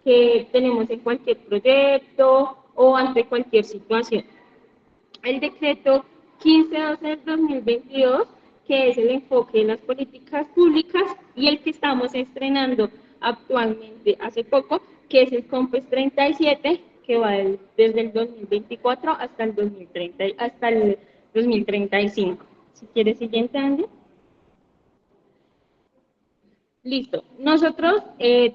S11: que tenemos en cualquier proyecto o ante cualquier situación. El decreto 1512 del 2022, que es el enfoque de las políticas públicas, y el que estamos estrenando actualmente hace poco, que es el COMPES 37, que va desde el 2024 hasta el 2030, hasta el 2035. Si quieres, siguiente, Andy. Listo. Nosotros,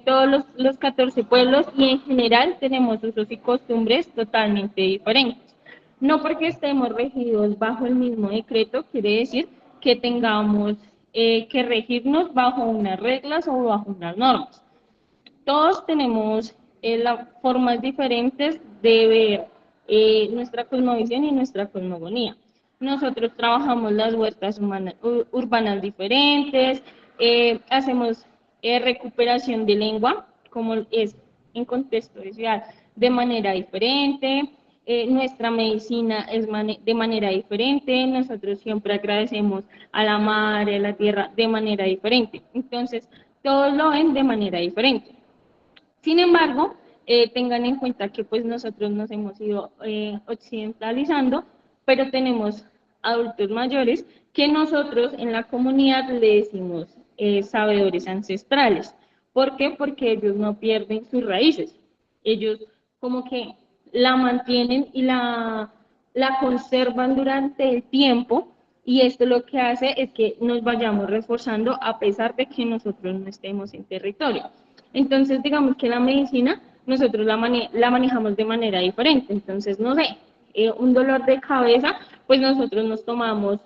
S11: todos los 14 pueblos y en general tenemos usos y costumbres totalmente diferentes. No porque estemos regidos bajo el mismo decreto, quiere decir que tengamos que regirnos bajo unas reglas o bajo unas normas. Todos tenemos formas diferentes de ver nuestra cosmovisión y nuestra cosmogonía. Nosotros trabajamos las huertas urbanas diferentes, hacemos recuperación de lengua, como es en contexto de ciudad, de manera diferente. Nuestra medicina es de manera diferente. Nosotros siempre agradecemos a la madre, a la tierra, de manera diferente. Entonces, todos lo ven de manera diferente. Sin embargo, tengan en cuenta que pues nosotros nos hemos ido occidentalizando, pero tenemos adultos mayores que nosotros en la comunidad le decimos sabedores ancestrales. ¿Por qué? Porque ellos no pierden sus raíces. Ellos como que la mantienen y la conservan durante el tiempo, y esto lo que hace es que nos vayamos reforzando a pesar de que nosotros no estemos en territorio. Entonces, digamos que la medicina nosotros la manejamos de manera diferente. Entonces, no sé, un dolor de cabeza, pues nosotros nos tomamos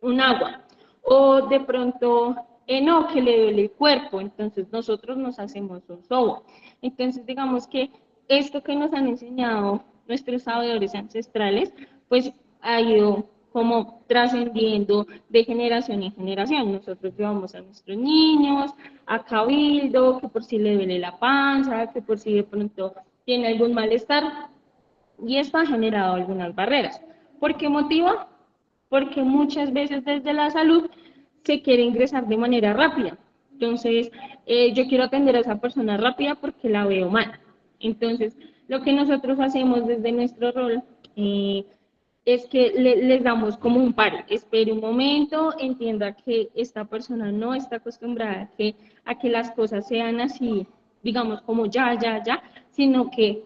S11: un agua. O de pronto, no, que le duele el cuerpo, entonces nosotros nos hacemos un sobo. Entonces, digamos que esto que nos han enseñado nuestros sabedores ancestrales, pues ha ido como trascendiendo de generación en generación. Nosotros llevamos a nuestros niños a cabildo, que por si le duele la panza, que por si de pronto tiene algún malestar, y esto ha generado algunas barreras. ¿Por qué motivo? Porque muchas veces desde la salud se quiere ingresar de manera rápida. Entonces, yo quiero atender a esa persona rápida porque la veo mal. Entonces, lo que nosotros hacemos desde nuestro rol es que les damos como un paro. Espere un momento, entienda que esta persona no está acostumbrada a que las cosas sean así, digamos, como ya, sino que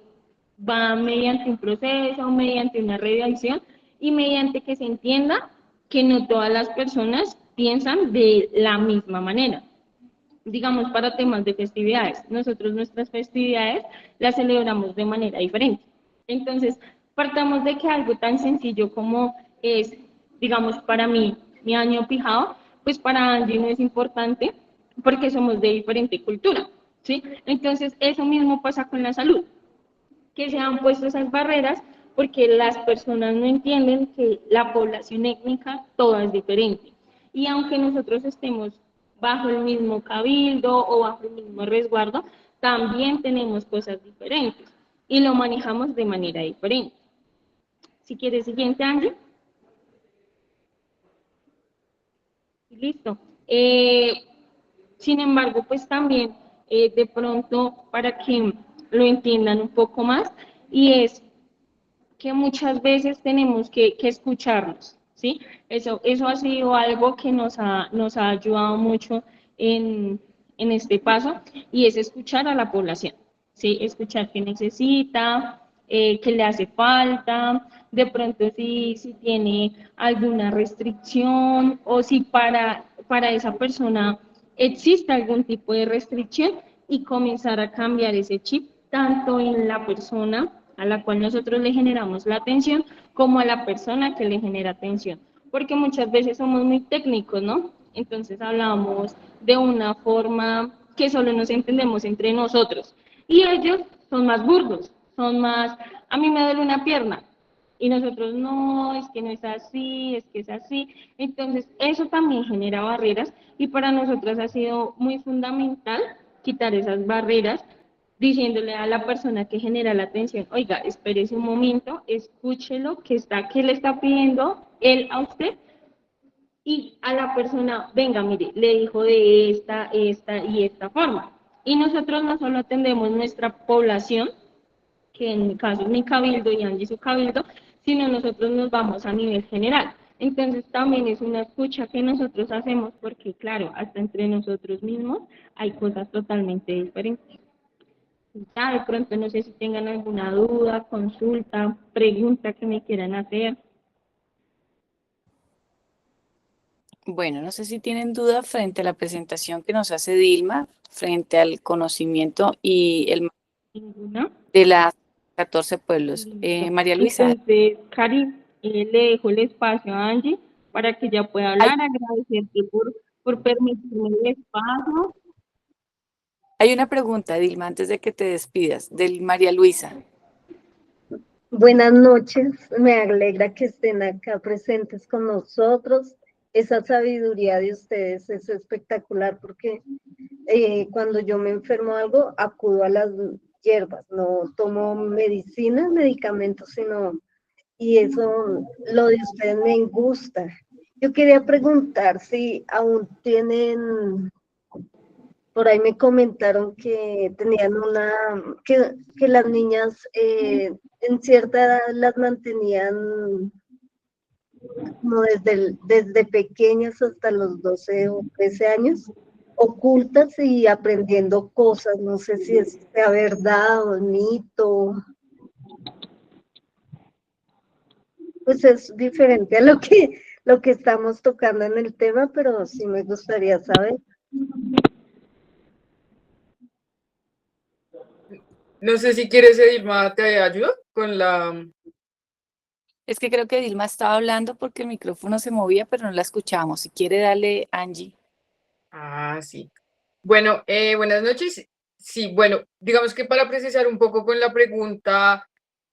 S11: va mediante un proceso, mediante una revisión y mediante que se entienda que no todas las personas piensan de la misma manera. Digamos, para temas de festividades, nosotros nuestras festividades las celebramos de manera diferente. Entonces, partamos de que algo tan sencillo como es, digamos, para mí, mi año pijao, pues para Angie no es importante porque somos de diferente cultura, ¿sí? Entonces, eso mismo pasa con la salud, que se han puesto esas barreras porque las personas no entienden que la población étnica toda es diferente. Y aunque nosotros estemos bajo el mismo cabildo o bajo el mismo resguardo, también tenemos cosas diferentes y lo manejamos de manera diferente. Si quieres, siguiente, Angie. Listo. Sin embargo, pues también de pronto para que lo entiendan un poco más, y es que muchas veces tenemos que escucharnos, ¿sí? Eso ha sido algo que nos ha ayudado mucho en este paso, y es escuchar a la población, ¿sí? Escuchar qué necesita, qué le hace falta, de pronto si tiene alguna restricción o si para esa persona existe algún tipo de restricción, y comenzar a cambiar ese chip tanto en la persona a la cual nosotros le generamos la atención como a la persona que le genera atención, porque muchas veces somos muy técnicos, ¿no? Entonces hablamos de una forma que solo nos entendemos entre nosotros, y ellos son más burdos, son más, a mí me duele una pierna, Y nosotros no, es que no es así, es que es así. Entonces, eso también genera barreras y para nosotros ha sido muy fundamental quitar esas barreras, diciéndole a la persona que genera la atención, oiga, espérese un momento, escúchelo, qué le está pidiendo él a usted, y a la persona, venga, mire, le dijo de esta y esta forma. Y nosotros no solo atendemos nuestra población, que en mi caso es mi cabildo y Angie su cabildo, sino nosotros nos vamos a nivel general. Entonces también es una escucha que nosotros hacemos porque, claro, hasta entre nosotros mismos hay cosas totalmente diferentes. Ya de pronto no sé si tengan alguna duda, consulta, pregunta que me quieran hacer.
S1: Bueno, no sé si tienen duda frente a la presentación que nos hace Dilma, frente al conocimiento y el
S11: ¿Ninguna?
S1: de las 14 pueblos.
S11: Listo.
S1: María Luisa,
S11: Entonces, Cari, le dejo el espacio a Angie para que ella pueda
S1: hay,
S11: hablar, agradecerte por permitirme el espacio.
S1: hay una pregunta, Dilma, antes de que te despidas, del María Luisa.
S3: Buenas noches, me alegra que estén acá presentes con nosotros. Esa sabiduría de ustedes es espectacular porque cuando yo me enfermo de algo, acudo a las hierbas, no tomo medicinas, medicamentos, sino, y eso, lo de ustedes me gusta. Yo quería preguntar si aún tienen, por ahí me comentaron que tenían que las niñas en cierta edad las mantenían como desde pequeñas hasta los 12 o 13 años, ocultas y aprendiendo cosas, no sé si es sea verdad o mito, pues es diferente a lo que estamos tocando en el tema, pero sí me gustaría saber.
S5: No sé si quieres, Edilma, te ayudo con la...
S1: Es que creo que Dilma estaba hablando porque el micrófono se movía, pero no la escuchamos. Si quiere, dale, Angie.
S5: Ah, sí. Bueno, buenas noches. Sí, bueno, digamos que para precisar un poco con la pregunta,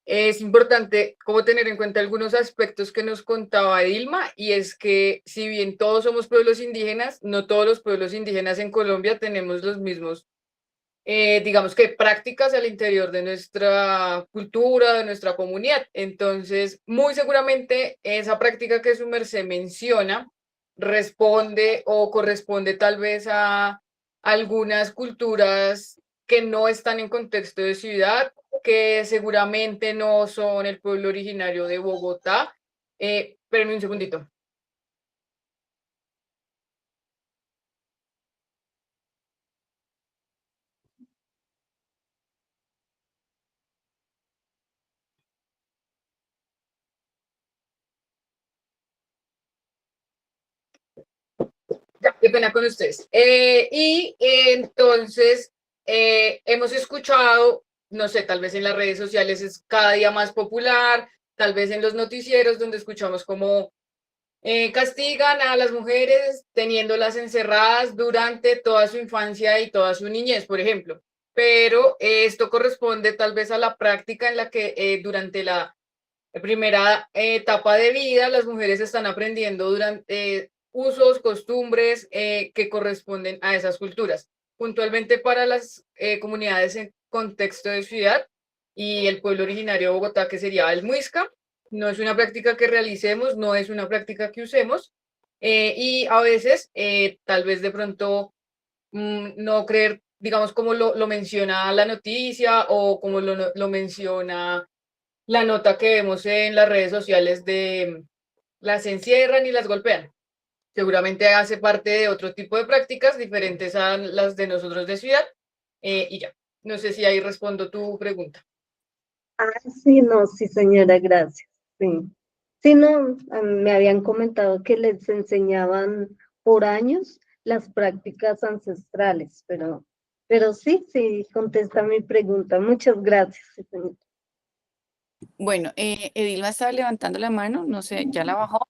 S5: es importante como tener en cuenta algunos aspectos que nos contaba Dilma, y es que si bien todos somos pueblos indígenas, no todos los pueblos indígenas en Colombia tenemos los mismos, digamos que prácticas al interior de nuestra cultura, de nuestra comunidad. Entonces, muy seguramente esa práctica que su merced menciona responde o corresponde tal vez a algunas culturas que no están en contexto de ciudad, que seguramente no son el pueblo originario de Bogotá. Espérenme un segundito. Ya, qué pena con ustedes. Entonces, hemos escuchado, no sé, tal vez en las redes sociales es cada día más popular, tal vez en los noticieros donde escuchamos cómo castigan a las mujeres teniéndolas encerradas durante toda su infancia y toda su niñez, por ejemplo. Pero esto corresponde tal vez a la práctica en la que durante la primera etapa de vida las mujeres están aprendiendo durante usos, costumbres que corresponden a esas culturas. Puntualmente para las comunidades en contexto de ciudad y el pueblo originario de Bogotá, que sería el Muisca, no es una práctica que realicemos, no es una práctica que usemos, y a veces tal vez de pronto no creer, digamos, como lo menciona la noticia o como lo menciona la nota que vemos en las redes sociales de las encierran y las golpean. Seguramente hace parte de otro tipo de prácticas diferentes a las de nosotros de ciudad. Y ya, no sé si ahí respondo tu pregunta.
S3: Ah, sí, no, sí, señora, gracias. Sí, sí, no, me habían comentado que les enseñaban por años las prácticas ancestrales, pero sí, sí, contesta mi pregunta. Muchas gracias, sí, señora.
S1: Bueno, Edilma estaba levantando la mano, no sé, ya la bajó.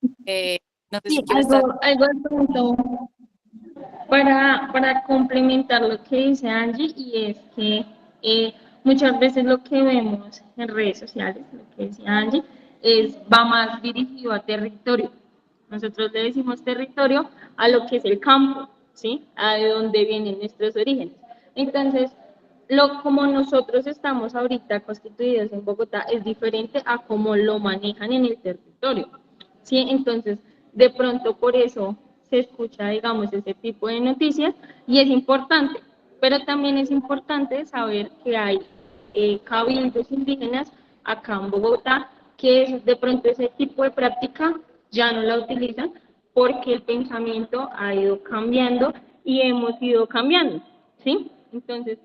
S1: No sé
S11: Sí,
S1: si quiere estar.
S11: algo de pronto para complementar lo que dice Angie, y es que muchas veces lo que vemos en redes sociales, lo que decía Angie, va más dirigido a territorio. Nosotros le decimos territorio a lo que es el campo, ¿sí? A de donde vienen nuestros orígenes. Entonces, como nosotros estamos ahorita constituidos en Bogotá es diferente a cómo lo manejan en el territorio, ¿sí? Entonces, de pronto por eso se escucha, digamos, ese tipo de noticias y es importante, pero también es importante saber que hay cabildos indígenas acá en Bogotá que de pronto ese tipo de práctica ya no la utilizan porque el pensamiento ha ido cambiando y hemos ido cambiando, ¿sí? Entonces,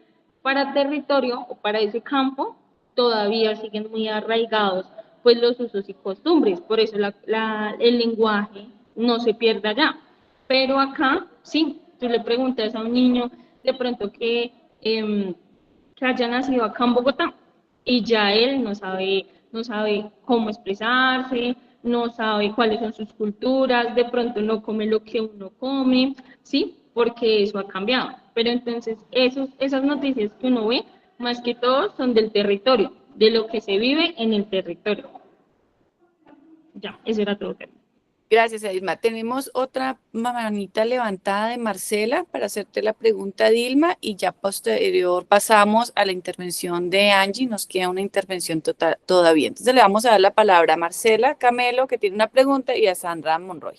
S11: para territorio o para ese campo todavía siguen muy arraigados pues los usos y costumbres, por eso el lenguaje no se pierde allá. Pero acá, sí, tú le preguntas a un niño de pronto que haya nacido acá en Bogotá y ya él no sabe cómo expresarse, no sabe cuáles son sus culturas, de pronto no come lo que uno come, ¿sí? Porque eso ha cambiado. Pero entonces esas noticias que uno ve, más que todo, son del territorio, de lo que se vive en el territorio. Ya, eso era todo.
S1: Gracias, Edilma. Tenemos otra manita levantada de Marcela para hacerte la pregunta, Dilma, y ya posterior pasamos a la intervención de Angie. Nos queda una intervención todavía. Entonces le vamos a dar la palabra a Marcela Camelo, que tiene una pregunta, y a Sandra Monroy.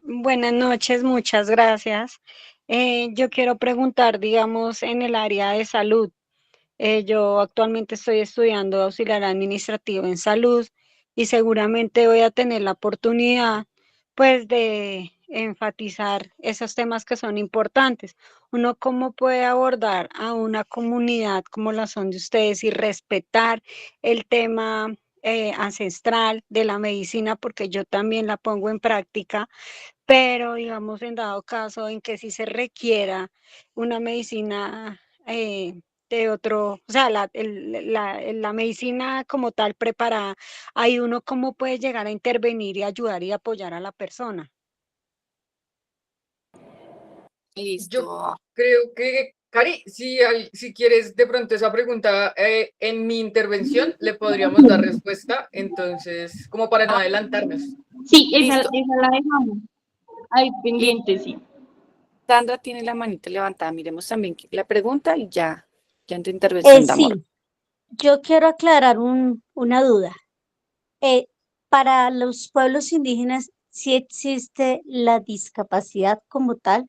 S12: Buenas noches, muchas gracias. Yo quiero preguntar, digamos, en el área de salud. Yo actualmente estoy estudiando auxiliar administrativo en salud y seguramente voy a tener la oportunidad, pues, de enfatizar esos temas que son importantes. Uno, ¿cómo puede abordar a una comunidad como la son de ustedes y respetar el tema ancestral de la medicina? Porque yo también la pongo en práctica, pero digamos en dado caso en que sí se requiera una medicina de otro, o sea, la medicina como tal preparada, ahí uno cómo puede llegar a intervenir y ayudar y apoyar a la persona.
S1: Listo.
S5: Yo creo que, Cari, si quieres de pronto esa pregunta en mi intervención, le podríamos dar respuesta, entonces, como para no adelantarnos.
S11: Sí, esa
S1: Listo.
S11: la dejamos ahí pendiente, sí.
S1: Sandra tiene la manita levantada. Miremos también la pregunta y ya en tu intervención damos.
S13: Sí, yo quiero aclarar una duda. Para los pueblos indígenas, ¿sí existe la discapacidad como tal?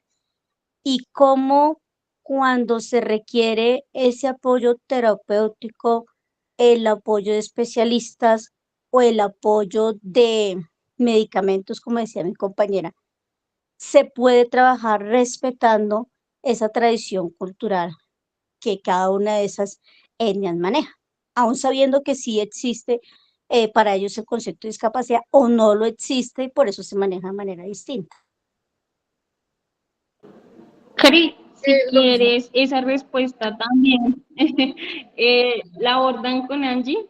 S13: ¿Y cómo cuando se requiere ese apoyo terapéutico, el apoyo de especialistas o el apoyo de medicamentos, como decía mi compañera, se puede trabajar respetando esa tradición cultural que cada una de esas etnias maneja, aún sabiendo que sí existe para ellos el concepto de discapacidad o no lo existe y por eso se maneja de manera distinta?
S11: Cari, si quieres esa respuesta también, la abordan con Angie,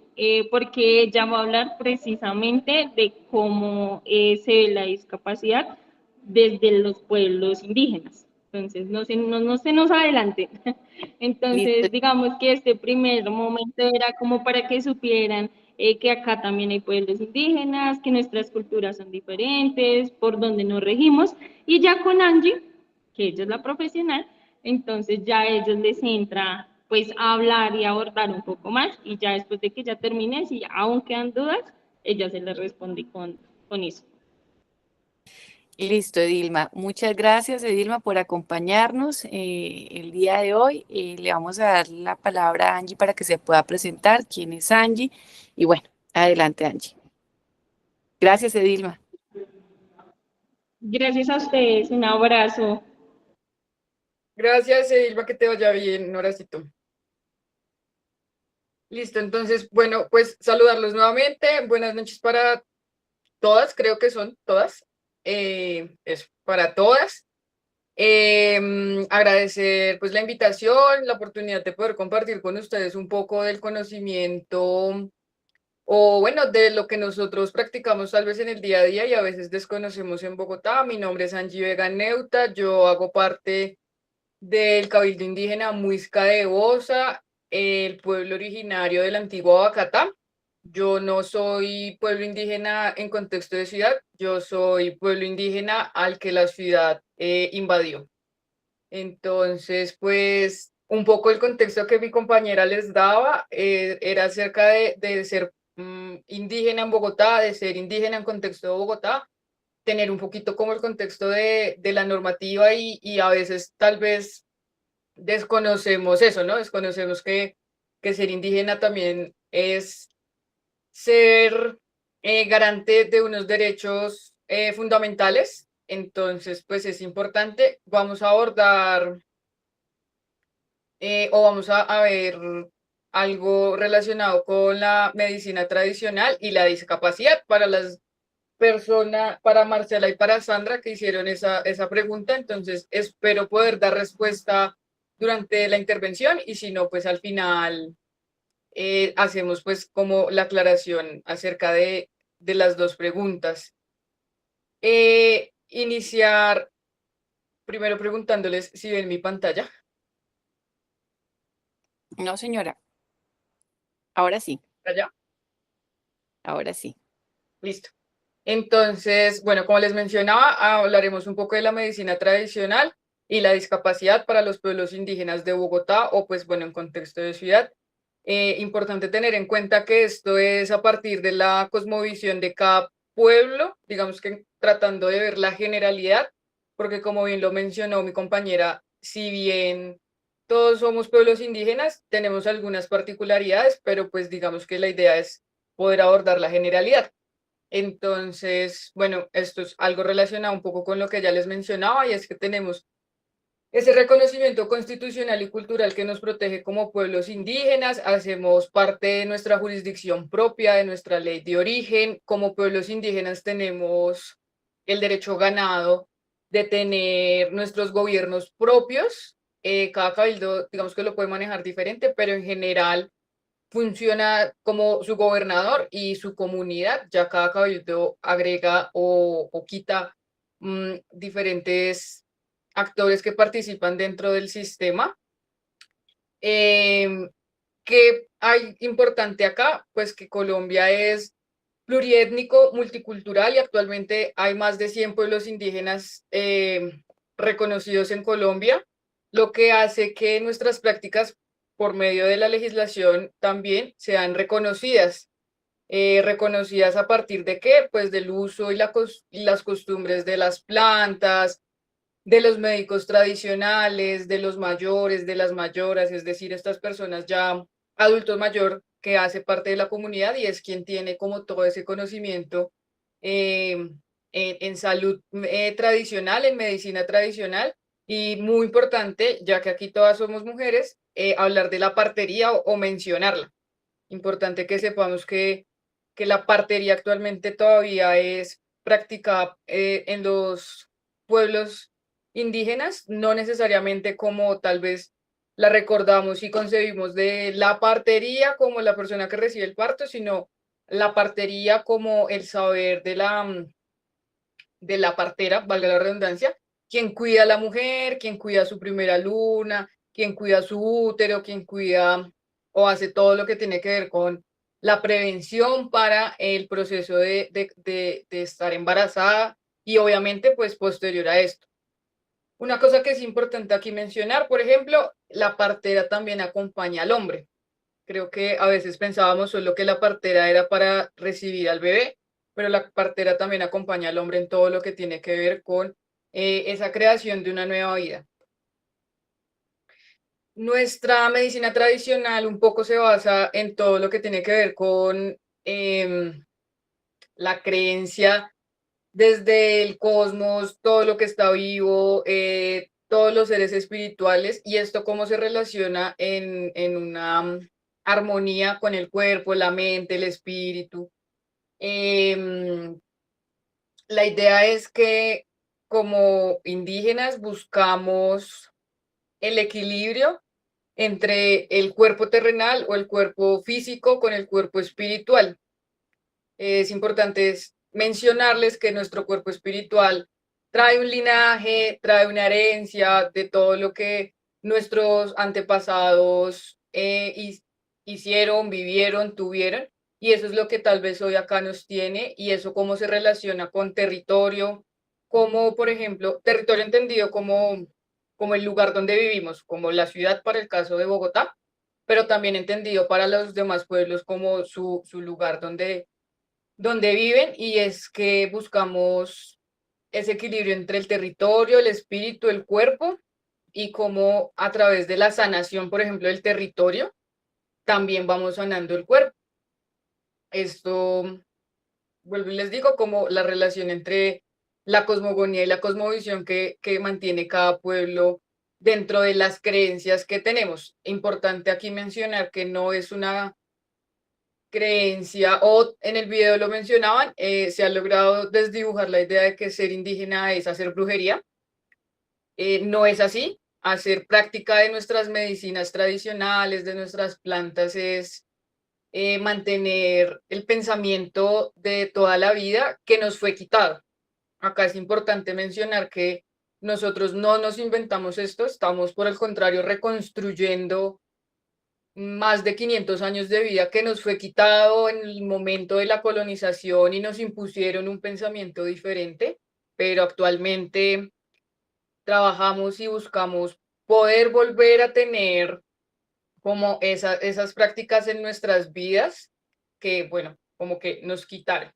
S11: porque ella va a hablar precisamente de cómo se ve la discapacidad desde los pueblos indígenas. Entonces, no se nos adelante. Entonces,
S1: Listo.
S11: digamos que este primer momento era como para que supieran que acá también hay pueblos indígenas, que nuestras culturas son diferentes, por donde nos regimos, y ya con Angie, que ella es la profesional, entonces ya a ellos les entra pues a hablar y a abordar un poco más y ya después de que ya termine, si aún quedan dudas, ella se les responde con eso.
S1: Listo, Edilma. Muchas gracias, Edilma, por acompañarnos el día de hoy. Le vamos a dar la palabra a Angie para que se pueda presentar quién es Angie. Y bueno, adelante, Angie. Gracias, Edilma.
S11: Gracias a ustedes, un abrazo.
S5: Gracias, Edilma, que te vaya bien, Horacito. Listo, entonces, bueno, pues saludarlos nuevamente. Buenas noches para todas, creo que son todas. Es para todas. Agradecer pues la invitación, la oportunidad de poder compartir con ustedes un poco del conocimiento o bueno, de lo que nosotros practicamos tal vez en el día a día y a veces desconocemos en Bogotá. Mi nombre es Angie Vega Neuta, yo hago parte del Cabildo Indígena Muisca de Bosa, el pueblo originario del antiguo Abacatá. yo no soy pueblo indígena en contexto de ciudad, yo soy pueblo indígena al que la ciudad invadió. Entonces, pues, un poco el contexto que mi compañera les daba era acerca de ser indígena en Bogotá, de ser indígena en contexto de Bogotá, tener un poquito como el contexto de la normativa y a veces tal vez desconocemos eso, ¿no? Desconocemos que ser indígena también es ser garante de unos derechos fundamentales. Entonces, pues es importante. Vamos a abordar o vamos a ver algo relacionado con la medicina tradicional y la discapacidad para las personas, para Marcela y para Sandra que hicieron esa pregunta. Entonces, espero poder dar respuesta durante la intervención y si no, pues al final hacemos pues como la aclaración acerca de las dos preguntas. Iniciar primero preguntándoles si ven mi pantalla.
S1: No, señora. Ahora sí,
S5: ¿Allá?
S1: ahora sí.
S5: Listo. Entonces, bueno, como les mencionaba, hablaremos un poco de la medicina tradicional y la discapacidad para los pueblos indígenas de Bogotá o pues bueno, en contexto de ciudad. Importante tener en cuenta que esto es a partir de la cosmovisión de cada pueblo, digamos que tratando de ver la generalidad, porque como bien lo mencionó mi compañera, si bien todos somos pueblos indígenas, tenemos algunas particularidades, pero pues digamos que la idea es poder abordar la generalidad. Entonces, bueno, esto es algo relacionado un poco con lo que ya les mencionaba, y es que tenemos ese reconocimiento constitucional y cultural que nos protege como pueblos indígenas, hacemos parte de nuestra jurisdicción propia, de nuestra ley de origen. Como pueblos indígenas tenemos el derecho ganado de tener nuestros gobiernos propios. Cada cabildo, digamos que lo puede manejar diferente, pero en general funciona como su gobernador y su comunidad, ya cada cabildo agrega o quita diferentes actores que participan dentro del sistema. ¿Qué hay importante acá? Pues que Colombia es pluriétnico, multicultural y actualmente hay más de 100 pueblos indígenas reconocidos en Colombia, lo que hace que nuestras prácticas por medio de la legislación también sean reconocidas. Reconocidas a partir de qué? Pues del uso y las costumbres de las plantas, de los médicos tradicionales, de los mayores, de las mayoras, es decir, estas personas ya adultos mayor que hace parte de la comunidad y es quien tiene como todo ese conocimiento en salud tradicional, en medicina tradicional. Y muy importante, ya que aquí todas somos mujeres, hablar de la partería o mencionarla. Importante que sepamos que la partería actualmente todavía es practicada en los pueblos indígenas, no necesariamente como tal vez la recordamos y concebimos de la partería como la persona que recibe el parto, sino la partería como el saber de la partera, valga la redundancia, quien cuida a la mujer, quien cuida su primera luna, quien cuida su útero, quien cuida o hace todo lo que tiene que ver con la prevención para el proceso de estar embarazada y obviamente pues posterior a esto. Una cosa que es importante aquí mencionar, por ejemplo, la partera también acompaña al hombre. Creo que a veces pensábamos solo que la partera era para recibir al bebé, pero la partera también acompaña al hombre en todo lo que tiene que ver con esa creación de una nueva vida. Nuestra medicina tradicional un poco se basa en todo lo que tiene que ver con la creencia desde el cosmos, todo lo que está vivo, todos los seres espirituales, y esto cómo se relaciona en una armonía con el cuerpo, la mente, el espíritu. La idea es que como indígenas buscamos el equilibrio entre el cuerpo terrenal o el cuerpo físico con el cuerpo espiritual. Es importante mencionarles que nuestro cuerpo espiritual trae un linaje, trae una herencia de todo lo que nuestros antepasados hicieron, vivieron, tuvieron, y eso es lo que tal vez hoy acá nos tiene, y eso cómo se relaciona con territorio, como por ejemplo, territorio entendido como el lugar donde vivimos, como la ciudad para el caso de Bogotá, pero también entendido para los demás pueblos como su lugar donde viven, y es que buscamos ese equilibrio entre el territorio, el espíritu, el cuerpo, y cómo a través de la sanación, por ejemplo, del territorio, también vamos sanando el cuerpo. Esto, vuelvo y les digo, como la relación entre la cosmogonía y la cosmovisión que mantiene cada pueblo dentro de las creencias que tenemos. Importante aquí mencionar que no es una creencia, o en el video lo mencionaban, se ha logrado desdibujar la idea de que ser indígena es hacer brujería. No es así. Hacer práctica de nuestras medicinas tradicionales, de nuestras plantas, es mantener el pensamiento de toda la vida que nos fue quitado. Acá es importante mencionar que nosotros no nos inventamos esto, estamos por el contrario reconstruyendo más de 500 años de vida que nos fue quitado en el momento de la colonización y nos impusieron un pensamiento diferente, pero actualmente trabajamos y buscamos poder volver a tener como esas prácticas en nuestras vidas que, bueno, como que nos quitaron.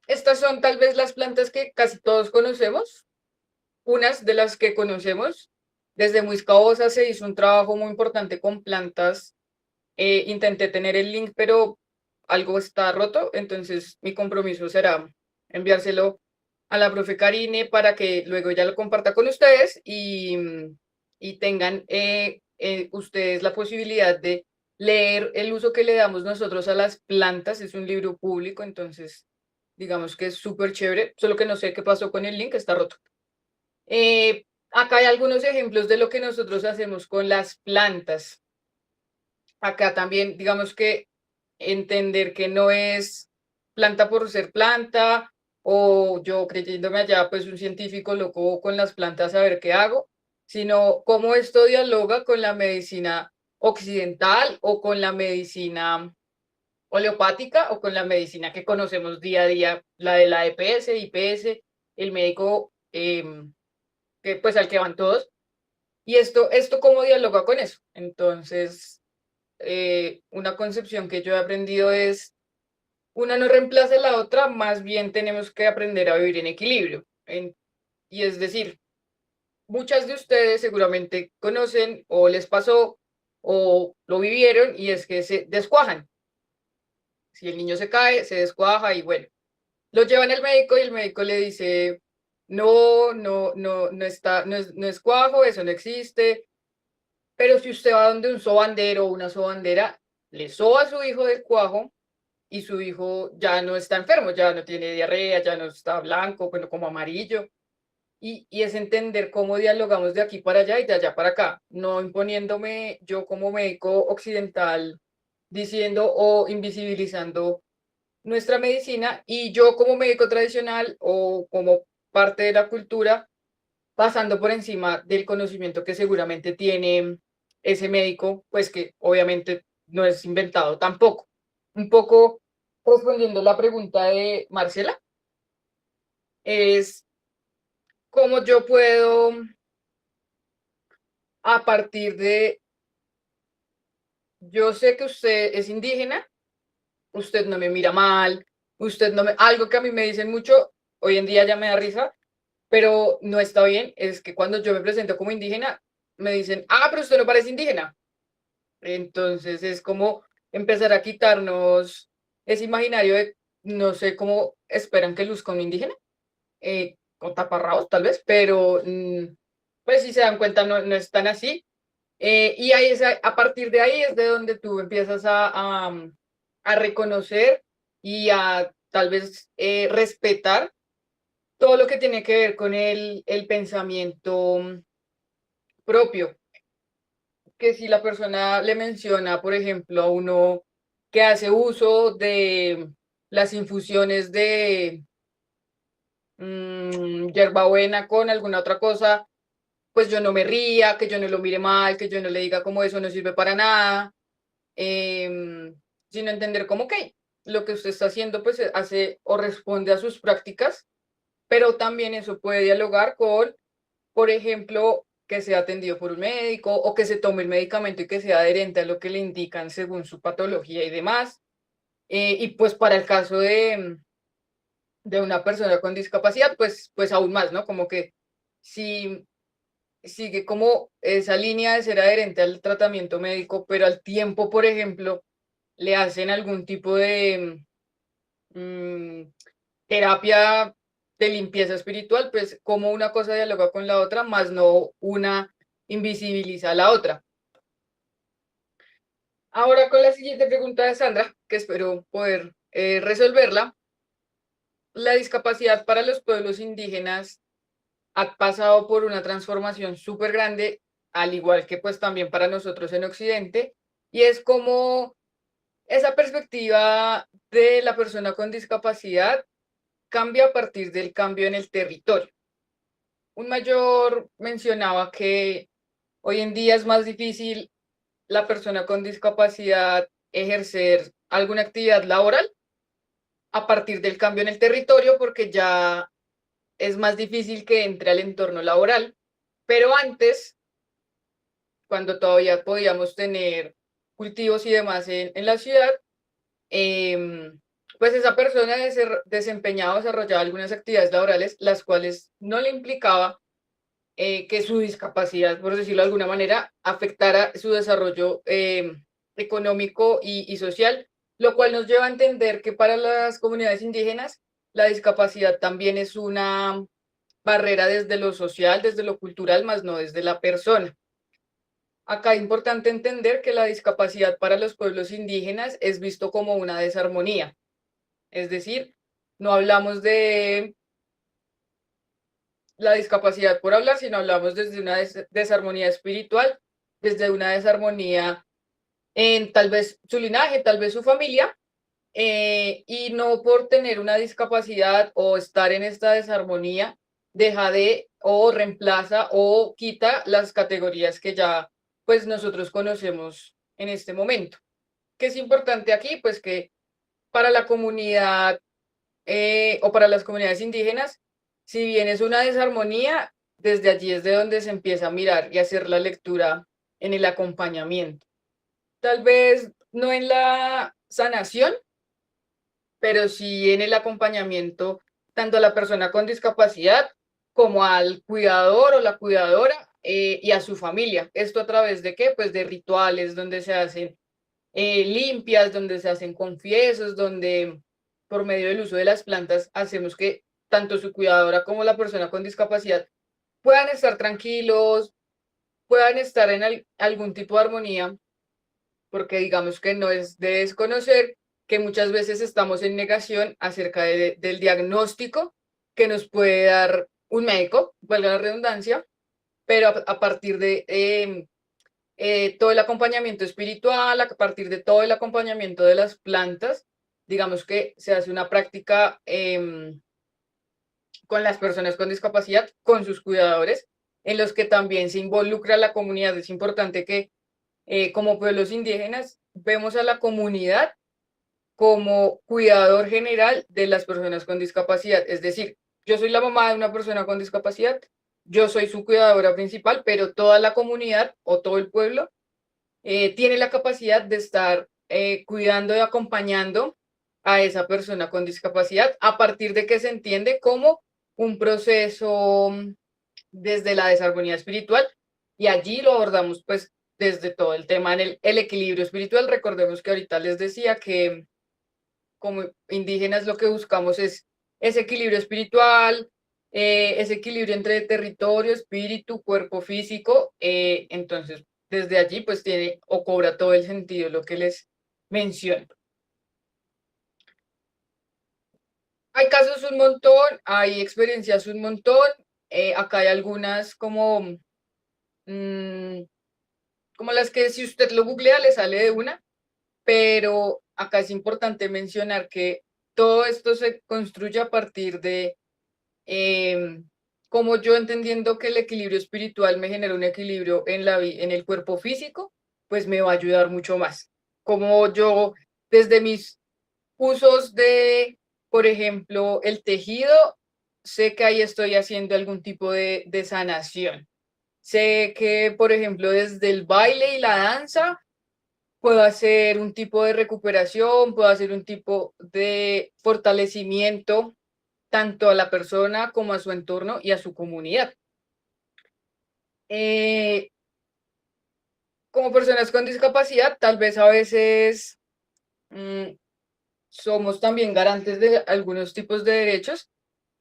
S5: Estas son tal vez las plantas que casi todos conocemos, unas de las que conocemos. Desde Muiscaosa se hizo un trabajo muy importante con plantas. Intenté tener el link, pero algo está roto, entonces mi compromiso será enviárselo a la profe Karine para que luego ella lo comparta con ustedes y tengan ustedes la posibilidad de leer el uso que le damos nosotros a las plantas. Es un libro público, entonces digamos que es súper chévere, solo que no sé qué pasó con el link, está roto. Acá hay algunos ejemplos de lo que nosotros hacemos con las plantas. Acá también, digamos que entender que no es planta por ser planta, o yo creyéndome allá, pues un científico loco con las plantas a ver qué hago, sino cómo esto dialoga con la medicina occidental o con la medicina homeopática o con la medicina que conocemos día a día, la de la EPS, IPS, el médico que, pues, al que van todos. Y esto cómo dialoga con eso. Entonces, una concepción que yo he aprendido es, una no reemplaza la otra, más bien tenemos que aprender a vivir en equilibrio. Y es decir, muchas de ustedes seguramente conocen o les pasó o lo vivieron, y es que se descuajan. Si el niño se cae, se descuaja y bueno, lo llevan al médico y el médico le dice, no es cuajo, eso no existe. Pero si usted va donde un sobandero o una sobandera, le soba a su hijo del cuajo y su hijo ya no está enfermo, ya no tiene diarrea, ya no está blanco, bueno, como amarillo. Y es entender cómo dialogamos de aquí para allá y de allá para acá, no imponiéndome yo como médico occidental diciendo o invisibilizando nuestra medicina, y yo como médico tradicional o como parte de la cultura pasando por encima del conocimiento que seguramente tiene ese médico, pues que obviamente no es inventado tampoco. Un poco respondiendo la pregunta de Marcela, es cómo yo puedo, a partir de, yo sé que usted es indígena, usted no me mira mal, usted no me, algo que a mí me dicen mucho, hoy en día ya me da risa, pero no está bien, es que cuando yo me presento como indígena, me dicen, ah, pero usted no parece indígena. Entonces es como empezar a quitarnos ese imaginario de, no sé cómo esperan que luzca un indígena, con taparrabos tal vez, pero pues si se dan cuenta no es tan así. Y ahí es, a partir de ahí es de donde tú empiezas a reconocer y a tal vez respetar todo lo que tiene que ver con el pensamiento propio. Que si la persona le menciona, por ejemplo, a uno que hace uso de las infusiones de hierbabuena con alguna otra cosa, pues yo no me ría, que yo no lo mire mal, que yo no le diga como eso no sirve para nada, sino entender como que lo que usted está haciendo pues hace o responde a sus prácticas, pero también eso puede dialogar con, por ejemplo, que sea atendido por un médico o que se tome el medicamento y que sea adherente a lo que le indican según su patología y demás. Y pues para el caso de una persona con discapacidad, pues aún más, ¿no? Como que si sigue como esa línea de ser adherente al tratamiento médico, pero al tiempo, por ejemplo, le hacen algún tipo de terapia de limpieza espiritual, pues como una cosa dialoga con la otra, más no una invisibiliza a la otra. Ahora con la siguiente pregunta de Sandra, que espero poder resolverla. La discapacidad para los pueblos indígenas ha pasado por una transformación súper grande, al igual que pues también para nosotros en Occidente, y es como esa perspectiva de la persona con discapacidad cambia a partir del cambio en el territorio. Un mayor mencionaba que hoy en día es más difícil la persona con discapacidad ejercer alguna actividad laboral a partir del cambio en el territorio porque ya es más difícil que entre al entorno laboral, pero antes, cuando todavía podíamos tener cultivos y demás en la ciudad, pues esa persona desempeñaba o desarrollaba algunas actividades laborales, las cuales no le implicaba que su discapacidad, por decirlo de alguna manera, afectara su desarrollo económico y social, lo cual nos lleva a entender que para las comunidades indígenas la discapacidad también es una barrera desde lo social, desde lo cultural, más no desde la persona. Acá es importante entender que la discapacidad para los pueblos indígenas es visto como una desarmonía. Es decir, no hablamos de la discapacidad por hablar, sino hablamos desde una desarmonía espiritual, desde una desarmonía en tal vez su linaje, tal vez su familia, y no por tener una discapacidad o estar en esta desarmonía, deja de o reemplaza o quita las categorías que ya pues nosotros conocemos en este momento. ¿Qué es importante aquí? Pues que para la comunidad o para las comunidades indígenas, si bien es una desarmonía, desde allí es de donde se empieza a mirar y hacer la lectura en el acompañamiento. Tal vez no en la sanación, pero sí en el acompañamiento tanto a la persona con discapacidad como al cuidador o la cuidadora y a su familia. ¿Esto a través de qué? Pues de rituales donde se hacen limpias, donde se hacen confiesos, donde por medio del uso de las plantas hacemos que tanto su cuidadora como la persona con discapacidad puedan estar tranquilos, puedan estar en algún tipo de armonía, porque digamos que no es de desconocer que muchas veces estamos en negación acerca del diagnóstico que nos puede dar un médico, valga la redundancia, pero a partir de todo el acompañamiento espiritual, a partir de todo el acompañamiento de las plantas, digamos que se hace una práctica con las personas con discapacidad, con sus cuidadores, en los que también se involucra la comunidad. Es importante que como pueblos indígenas vemos a la comunidad como cuidador general de las personas con discapacidad. Es decir, yo soy la mamá de una persona con discapacidad, yo soy su cuidadora principal, pero toda la comunidad o todo el pueblo tiene la capacidad de estar cuidando y acompañando a esa persona con discapacidad a partir de que se entiende como un proceso desde la desarmonía espiritual y allí lo abordamos pues desde todo el tema en el equilibrio espiritual. Recordemos que ahorita les decía que como indígenas lo que buscamos es ese equilibrio espiritual, ese equilibrio entre territorio, espíritu, cuerpo físico. Entonces, desde allí pues tiene o cobra todo el sentido lo que les menciono. Hay casos un montón, hay experiencias un montón. Acá hay algunas como las que si usted lo googlea le sale de una, pero acá es importante mencionar que todo esto se construye a partir de como yo entendiendo que el equilibrio espiritual me genera un equilibrio en el cuerpo físico, pues me va a ayudar mucho más. como yo desde mis usos de, por ejemplo, el tejido, sé que ahí estoy haciendo algún tipo de sanación. Sé que, por ejemplo, desde el baile y la danza, puedo hacer un tipo de recuperación, puedo hacer un tipo de fortalecimiento tanto a la persona como a su entorno y a su comunidad. Como personas con discapacidad, tal vez a veces somos también garantes de algunos tipos de derechos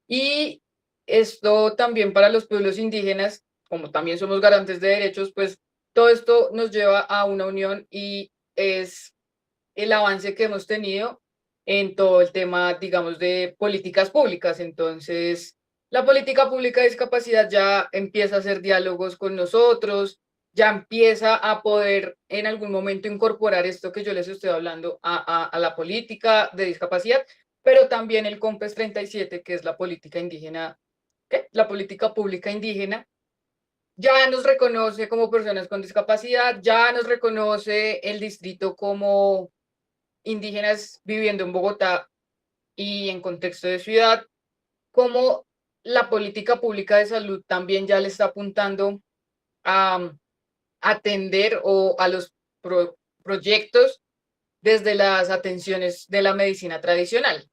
S5: y esto también para los pueblos indígenas, como también somos garantes de derechos, pues todo esto nos lleva a una unión y es el avance que hemos tenido en todo el tema, digamos, de políticas públicas. Entonces, la política pública de discapacidad ya empieza a hacer diálogos con nosotros, ya empieza a poder en algún momento incorporar esto que yo les estoy hablando a la política de discapacidad, pero también el COMPES 37, que es la política indígena, ¿qué? La política pública indígena, ya nos reconoce como personas con discapacidad, ya nos reconoce el distrito como indígenas viviendo en Bogotá y en contexto de ciudad, como la política pública de salud también ya le está apuntando a atender o a los proyectos desde las atenciones de la medicina tradicional,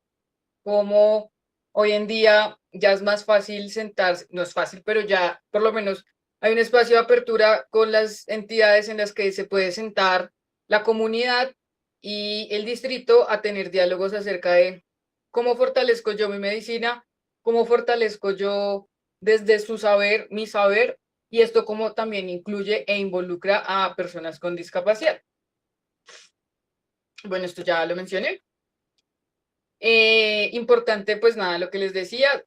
S5: como hoy en día ya es más fácil sentarse, no es fácil, pero ya por lo menos hay un espacio de apertura con las entidades en las que se puede sentar la comunidad y el distrito a tener diálogos acerca de cómo fortalezco yo mi medicina, cómo fortalezco yo desde su saber, mi saber, y esto como también incluye e involucra a personas con discapacidad. Bueno, esto ya lo mencioné. Importante, pues nada, lo que les decía,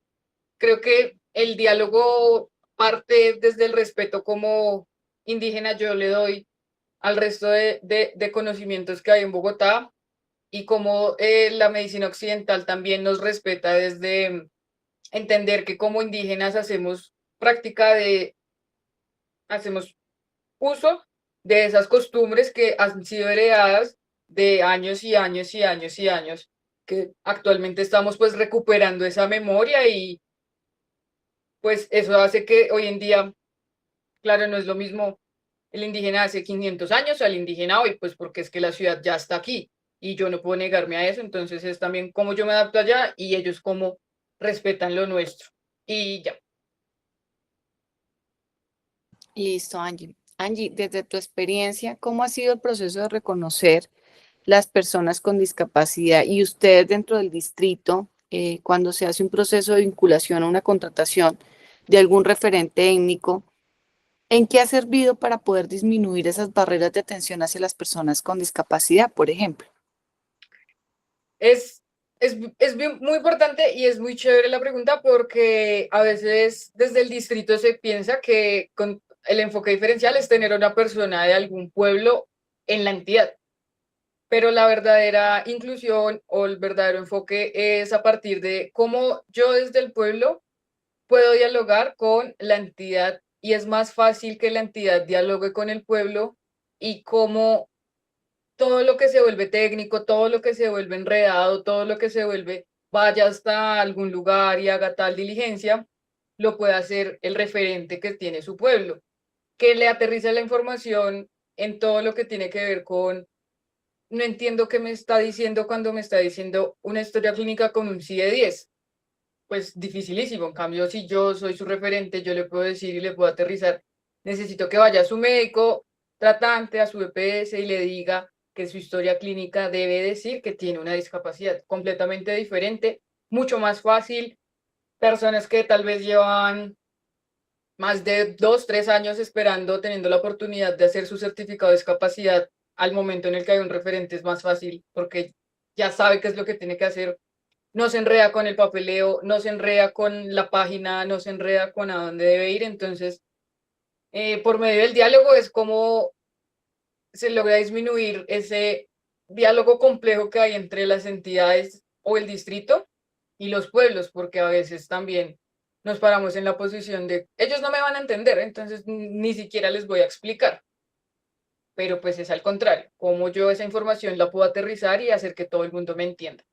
S5: creo que el diálogo parte desde el respeto como indígena, yo le doy al resto de conocimientos que hay en Bogotá y como la medicina occidental también nos respeta desde entender que como indígenas hacemos práctica de, hacemos uso de esas costumbres que han sido heredadas de años y años y años y años, que actualmente estamos pues recuperando esa memoria y pues eso hace que hoy en día, claro, no es lo mismo el indígena hace 500 años al indígena hoy, pues porque es que la ciudad ya está aquí y yo no puedo negarme a eso, entonces es también cómo yo me adapto allá y ellos cómo respetan lo nuestro. Y ya.
S1: Listo, Angie. Angie, desde tu experiencia, ¿cómo ha sido el proceso de reconocer las personas con discapacidad y ustedes dentro del distrito, cuando se hace un proceso de vinculación a una contratación de algún referente étnico, en qué ha servido para poder disminuir esas barreras de atención hacia las personas con discapacidad, por ejemplo?
S5: Es muy importante y es muy chévere la pregunta porque a veces desde el distrito se piensa que con el enfoque diferencial es tener a una persona de algún pueblo en la entidad, pero la verdadera inclusión o el verdadero enfoque es a partir de cómo yo desde el pueblo puedo dialogar con la entidad y es más fácil que la entidad dialogue con el pueblo y cómo todo lo que se vuelve técnico, todo lo que se vuelve enredado, todo lo que se vuelve vaya hasta algún lugar y haga tal diligencia, lo puede hacer el referente que tiene su pueblo, que le aterriza la información en todo lo que tiene que ver con, no entiendo qué me está diciendo cuando me está diciendo una historia clínica con un CIE 10. Pues dificilísimo. En cambio, si yo soy su referente, yo le puedo decir y le puedo aterrizar, necesito que vaya a su médico tratante, a su EPS y le diga que su historia clínica debe decir que tiene una discapacidad completamente diferente, mucho más fácil. Personas que tal vez llevan más de 2, 3 años esperando, teniendo la oportunidad de hacer su certificado de discapacidad, al momento en el que hay un referente es más fácil porque ya sabe qué es lo que tiene que hacer, no se enreda con el papeleo, no se enreda con la página, no se enreda con a dónde debe ir. Entonces, por medio del diálogo es como se logra disminuir ese diálogo complejo que hay entre las entidades o el distrito y los pueblos, porque a veces también nos paramos en la posición de ellos no me van a entender, entonces ni siquiera les voy a explicar. pero pues es al contrario, cómo yo esa información la puedo aterrizar y hacer que todo el mundo me entienda.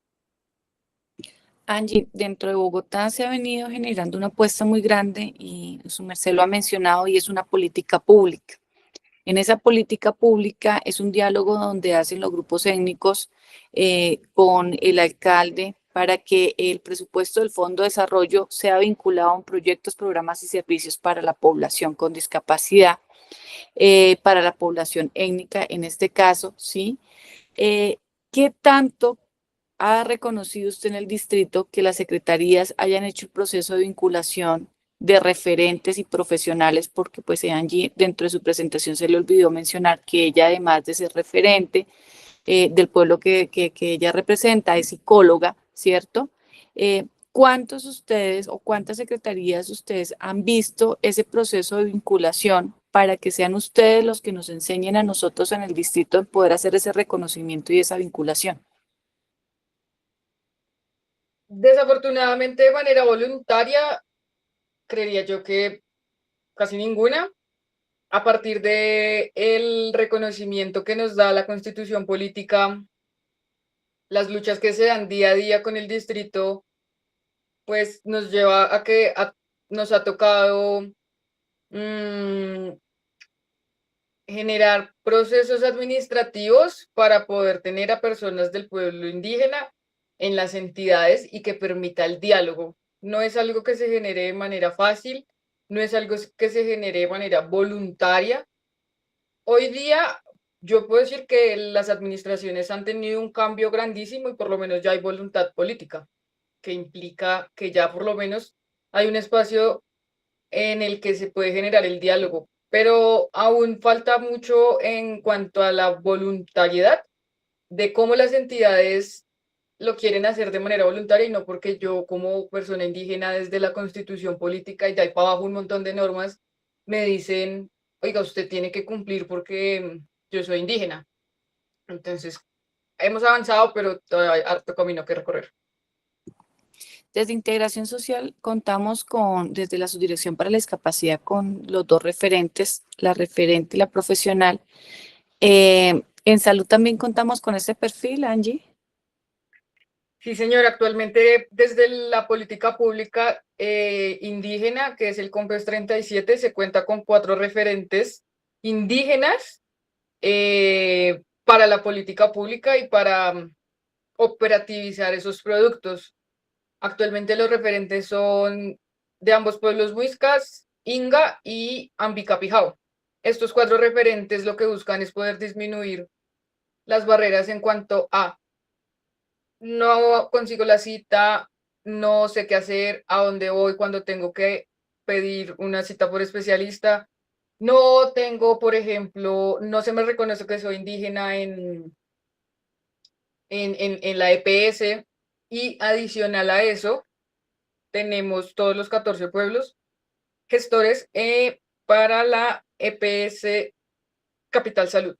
S1: Angie, dentro de Bogotá se ha venido generando una apuesta muy grande y su merced lo ha mencionado y es una política pública. En esa política pública es un diálogo donde hacen los grupos étnicos con el alcalde para que el presupuesto del Fondo de Desarrollo sea vinculado a proyectos, programas y servicios para la población con discapacidad, para la población étnica en este caso, ¿sí? ¿Qué tanto ha reconocido usted en el distrito que las secretarías hayan hecho el proceso de vinculación de referentes y profesionales? Porque pues Angie dentro de su presentación se le olvidó mencionar que ella, además de ser referente del pueblo que ella representa, es psicóloga, ¿cierto? ¿Cuántos ustedes o cuántas secretarías ustedes han visto ese proceso de vinculación para que sean ustedes los que nos enseñen a nosotros en el distrito en poder hacer ese reconocimiento y esa vinculación?
S5: Desafortunadamente, de manera voluntaria, creería yo que casi ninguna. A partir de el reconocimiento que nos da la Constitución política, las luchas que se dan día a día con el distrito, pues nos lleva a que nos ha tocado generar procesos administrativos para poder tener a personas del pueblo indígena en las entidades y que permita el diálogo. No es algo que se genere de manera fácil, no es algo que se genere de manera voluntaria. Hoy día yo puedo decir que las administraciones han tenido un cambio grandísimo y por lo menos ya hay voluntad política, que implica que ya por lo menos hay un espacio en el que se puede generar el diálogo, pero aún falta mucho en cuanto a la voluntariedad de cómo las entidades lo quieren hacer de manera voluntaria y no porque yo como persona indígena desde la constitución política y de ahí para abajo un montón de normas me dicen, oiga, usted tiene que cumplir porque yo soy indígena. Entonces, hemos avanzado, pero todavía hay harto camino que recorrer.
S1: Desde Integración Social contamos con, desde la Subdirección para la Discapacidad, con los dos referentes, la referente y la profesional. En salud también contamos con ese perfil, Angie.
S5: Sí, señor, actualmente desde la política pública indígena, que es el COMPES 37, se cuenta con 4 referentes indígenas para la política pública y para operativizar esos productos. Actualmente los referentes son de ambos pueblos muiscas, Inga y Ambicapijao. Estos 4 referentes lo que buscan es poder disminuir las barreras en cuanto a no consigo la cita, no sé qué hacer, a dónde voy cuando tengo que pedir una cita por especialista. No tengo, por ejemplo, no se me reconoce que soy indígena en la EPS y adicional a eso, tenemos todos los 14 pueblos gestores para la EPS Capital Salud.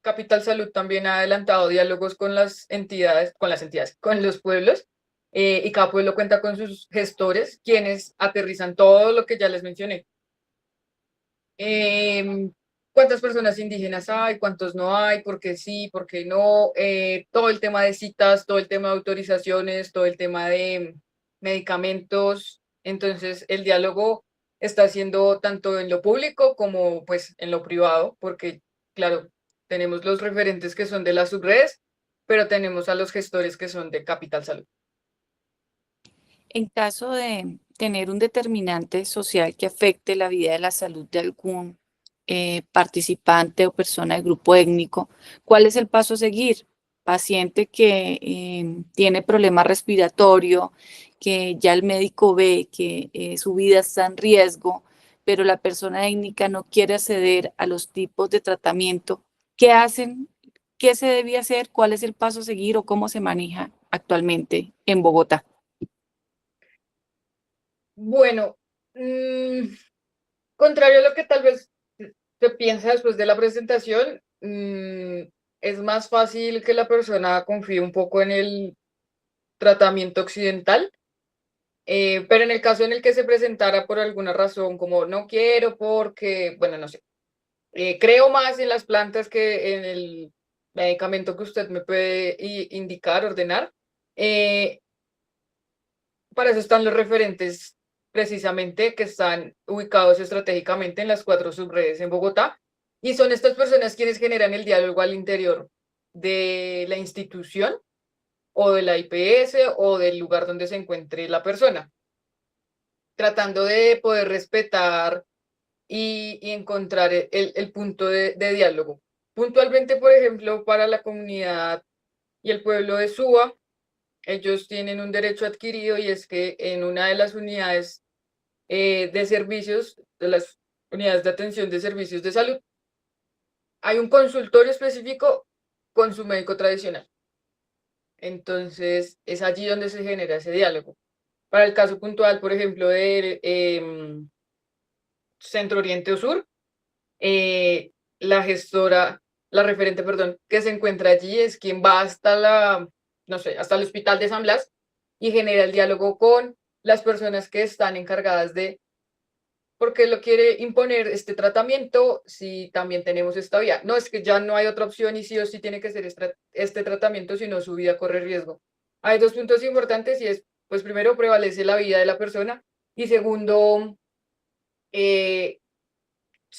S5: Capital Salud también ha adelantado diálogos con las entidades, con los pueblos, y cada pueblo cuenta con sus gestores, quienes aterrizan todo lo que ya les mencioné. ¿Cuántas personas indígenas hay? ¿Cuántos no hay? ¿Por qué sí? ¿Por qué no? Todo el tema de citas, todo el tema de autorizaciones, todo el tema de medicamentos. Entonces, el diálogo está siendo tanto en lo público como pues en lo privado, porque claro, tenemos los referentes que son de las subredes, pero tenemos a los gestores que son de Capital Salud.
S1: En caso de tener un determinante social que afecte la vida de la salud de algún participante o persona del grupo étnico, ¿cuál es el paso a seguir? Paciente que tiene problema respiratorio, que ya el médico ve que su vida está en riesgo, pero la persona étnica no quiere acceder a los tipos de tratamiento. ¿Qué hacen? ¿Qué se debe hacer? ¿Cuál es el paso a seguir o cómo se maneja actualmente en Bogotá?
S5: Bueno, contrario a lo que tal vez se piensa después de la presentación, es más fácil que la persona confíe un poco en el tratamiento occidental, pero en el caso en el que se presentara por alguna razón, como no quiero porque, bueno, no sé, Creo más en las plantas que en el medicamento que usted me puede indicar, ordenar. Para eso están los referentes precisamente que están ubicados estratégicamente en las 4 subredes en Bogotá, y son estas personas quienes generan el diálogo al interior de la institución o de la IPS o del lugar donde se encuentre la persona, tratando de poder respetar y encontrar el punto de diálogo. Puntualmente, por ejemplo, para la comunidad y el pueblo de Suba, ellos tienen un derecho adquirido, y es que en una de las unidades de servicios, de las unidades de atención de servicios de salud, hay un consultorio específico con su médico tradicional. Entonces, es allí donde se genera ese diálogo. Para el caso puntual, por ejemplo, del Centro Oriente o Sur, la gestora, la referente, perdón, que se encuentra allí es quien va hasta no sé, hasta el Hospital de San Blas y genera el diálogo con las personas que están encargadas de por qué lo quiere imponer este tratamiento si también tenemos esta vía. No, es que ya no hay otra opción y sí o sí tiene que ser este tratamiento, si no su vida corre riesgo. Hay 2 puntos importantes, y es, pues primero, prevalece la vida de la persona, y segundo, se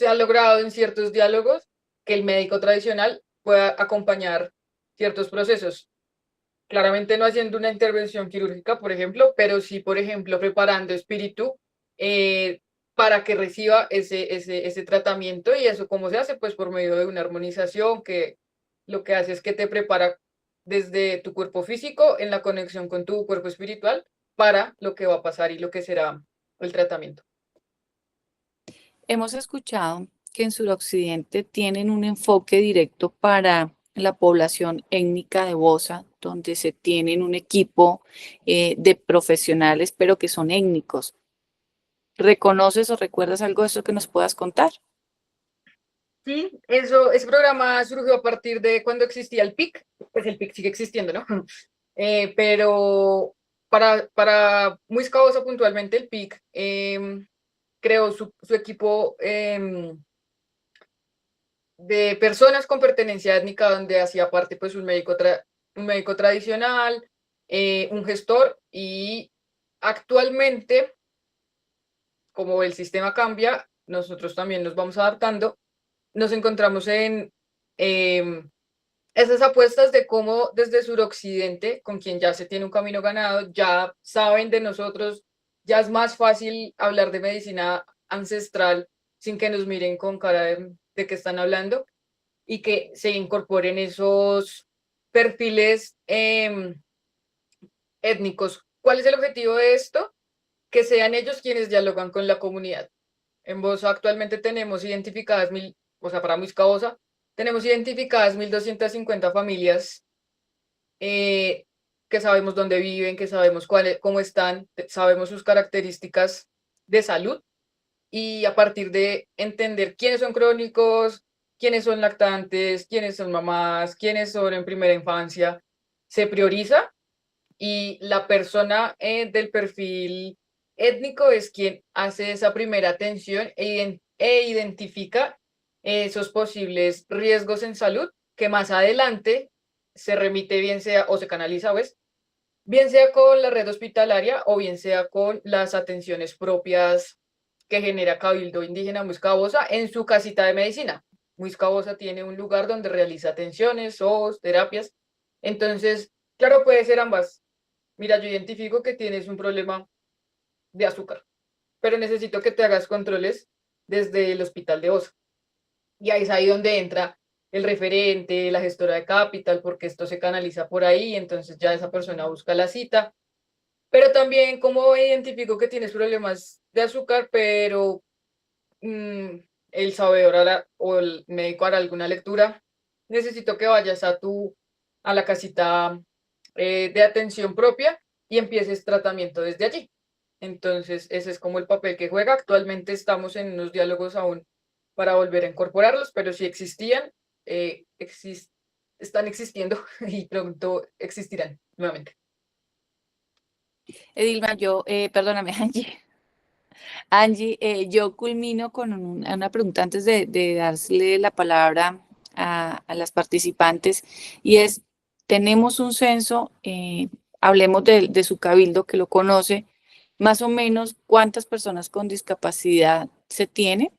S5: ha logrado en ciertos diálogos que el médico tradicional pueda acompañar ciertos procesos. Claramente no haciendo una intervención quirúrgica, por ejemplo, pero sí, por ejemplo, preparando espíritu para que reciba ese tratamiento. Y eso, ¿cómo se hace? Pues por medio de una armonización que lo que hace es que te prepara desde tu cuerpo físico en la conexión con tu cuerpo espiritual para lo que va a pasar y lo que será el tratamiento.
S1: Hemos escuchado que en Suroccidente tienen un enfoque directo para la población étnica de Bosa, donde se tienen un equipo de profesionales, pero que son étnicos. ¿Reconoces o recuerdas algo de eso que nos puedas contar?
S5: Sí, ese programa surgió a partir de cuando existía el PIC, pues el PIC sigue existiendo, ¿no? Pero para Muiscabosa puntualmente, el PIC creó su equipo de personas con pertenencia étnica, donde hacía parte pues un médico tradicional, un gestor, y actualmente, como el sistema cambia, nosotros también nos vamos adaptando. Nos encontramos en esas apuestas de cómo desde Suroccidente, con quien ya se tiene un camino ganado, ya saben de nosotros, ya es más fácil hablar de medicina ancestral sin que nos miren con cara de qué están hablando, y que se incorporen esos perfiles étnicos. ¿Cuál es el objetivo de esto? Que sean ellos quienes dialogan con la comunidad. En Bosa actualmente tenemos identificadas para Muiscabosa, tenemos identificadas 1.250 familias que sabemos dónde viven, que sabemos cómo están, sabemos sus características de salud, y a partir de entender quiénes son crónicos, quiénes son lactantes, quiénes son mamás, quiénes son en primera infancia, se prioriza, y la persona del perfil étnico es quien hace esa primera atención e identifica esos posibles riesgos en salud que más adelante se remite, bien sea, o se canaliza, pues, bien sea con la red hospitalaria o bien sea con las atenciones propias que genera Cabildo Indígena Muiscabosa en su casita de medicina. Muiscabosa tiene un lugar donde realiza atenciones, SOS, terapias. Entonces, claro, puede ser ambas. Mira, yo identifico que tienes un problema de azúcar, pero necesito que te hagas controles desde el hospital de Osa. Y ahí es ahí donde entra el referente, la gestora de capital, porque esto se canaliza por ahí, entonces ya esa persona busca la cita. Pero también, como identifico que tienes problemas de azúcar, pero el sabedor o el médico hará alguna lectura, necesito que vayas a la casita de atención propia y empieces tratamiento desde allí. Entonces, ese es como el papel que juega. Actualmente estamos en unos diálogos aún para volver a incorporarlos, pero si existían, están existiendo y pronto existirán nuevamente.
S1: Edilma, perdóname, Angie. Angie, yo culmino con una pregunta antes de darle la palabra a las participantes y es, tenemos un censo, hablemos de su cabildo que lo conoce, más o menos cuántas personas con discapacidad se tiene.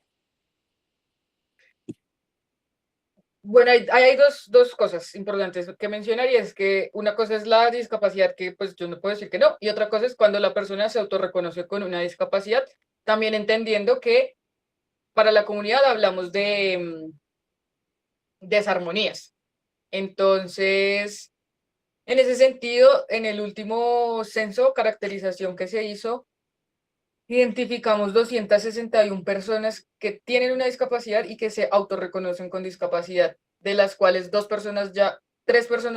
S5: Bueno, hay dos cosas importantes que mencionar y es que una cosa es la discapacidad que pues yo no puedo decir que no y otra cosa es cuando la persona se autorreconoce con una discapacidad, también entendiendo que para la comunidad hablamos de desarmonías. Entonces, en ese sentido, en el último censo, caracterización que se hizo, identificamos 261 personas que tienen una discapacidad y que se autorreconocen con discapacidad, de las cuales 3 personas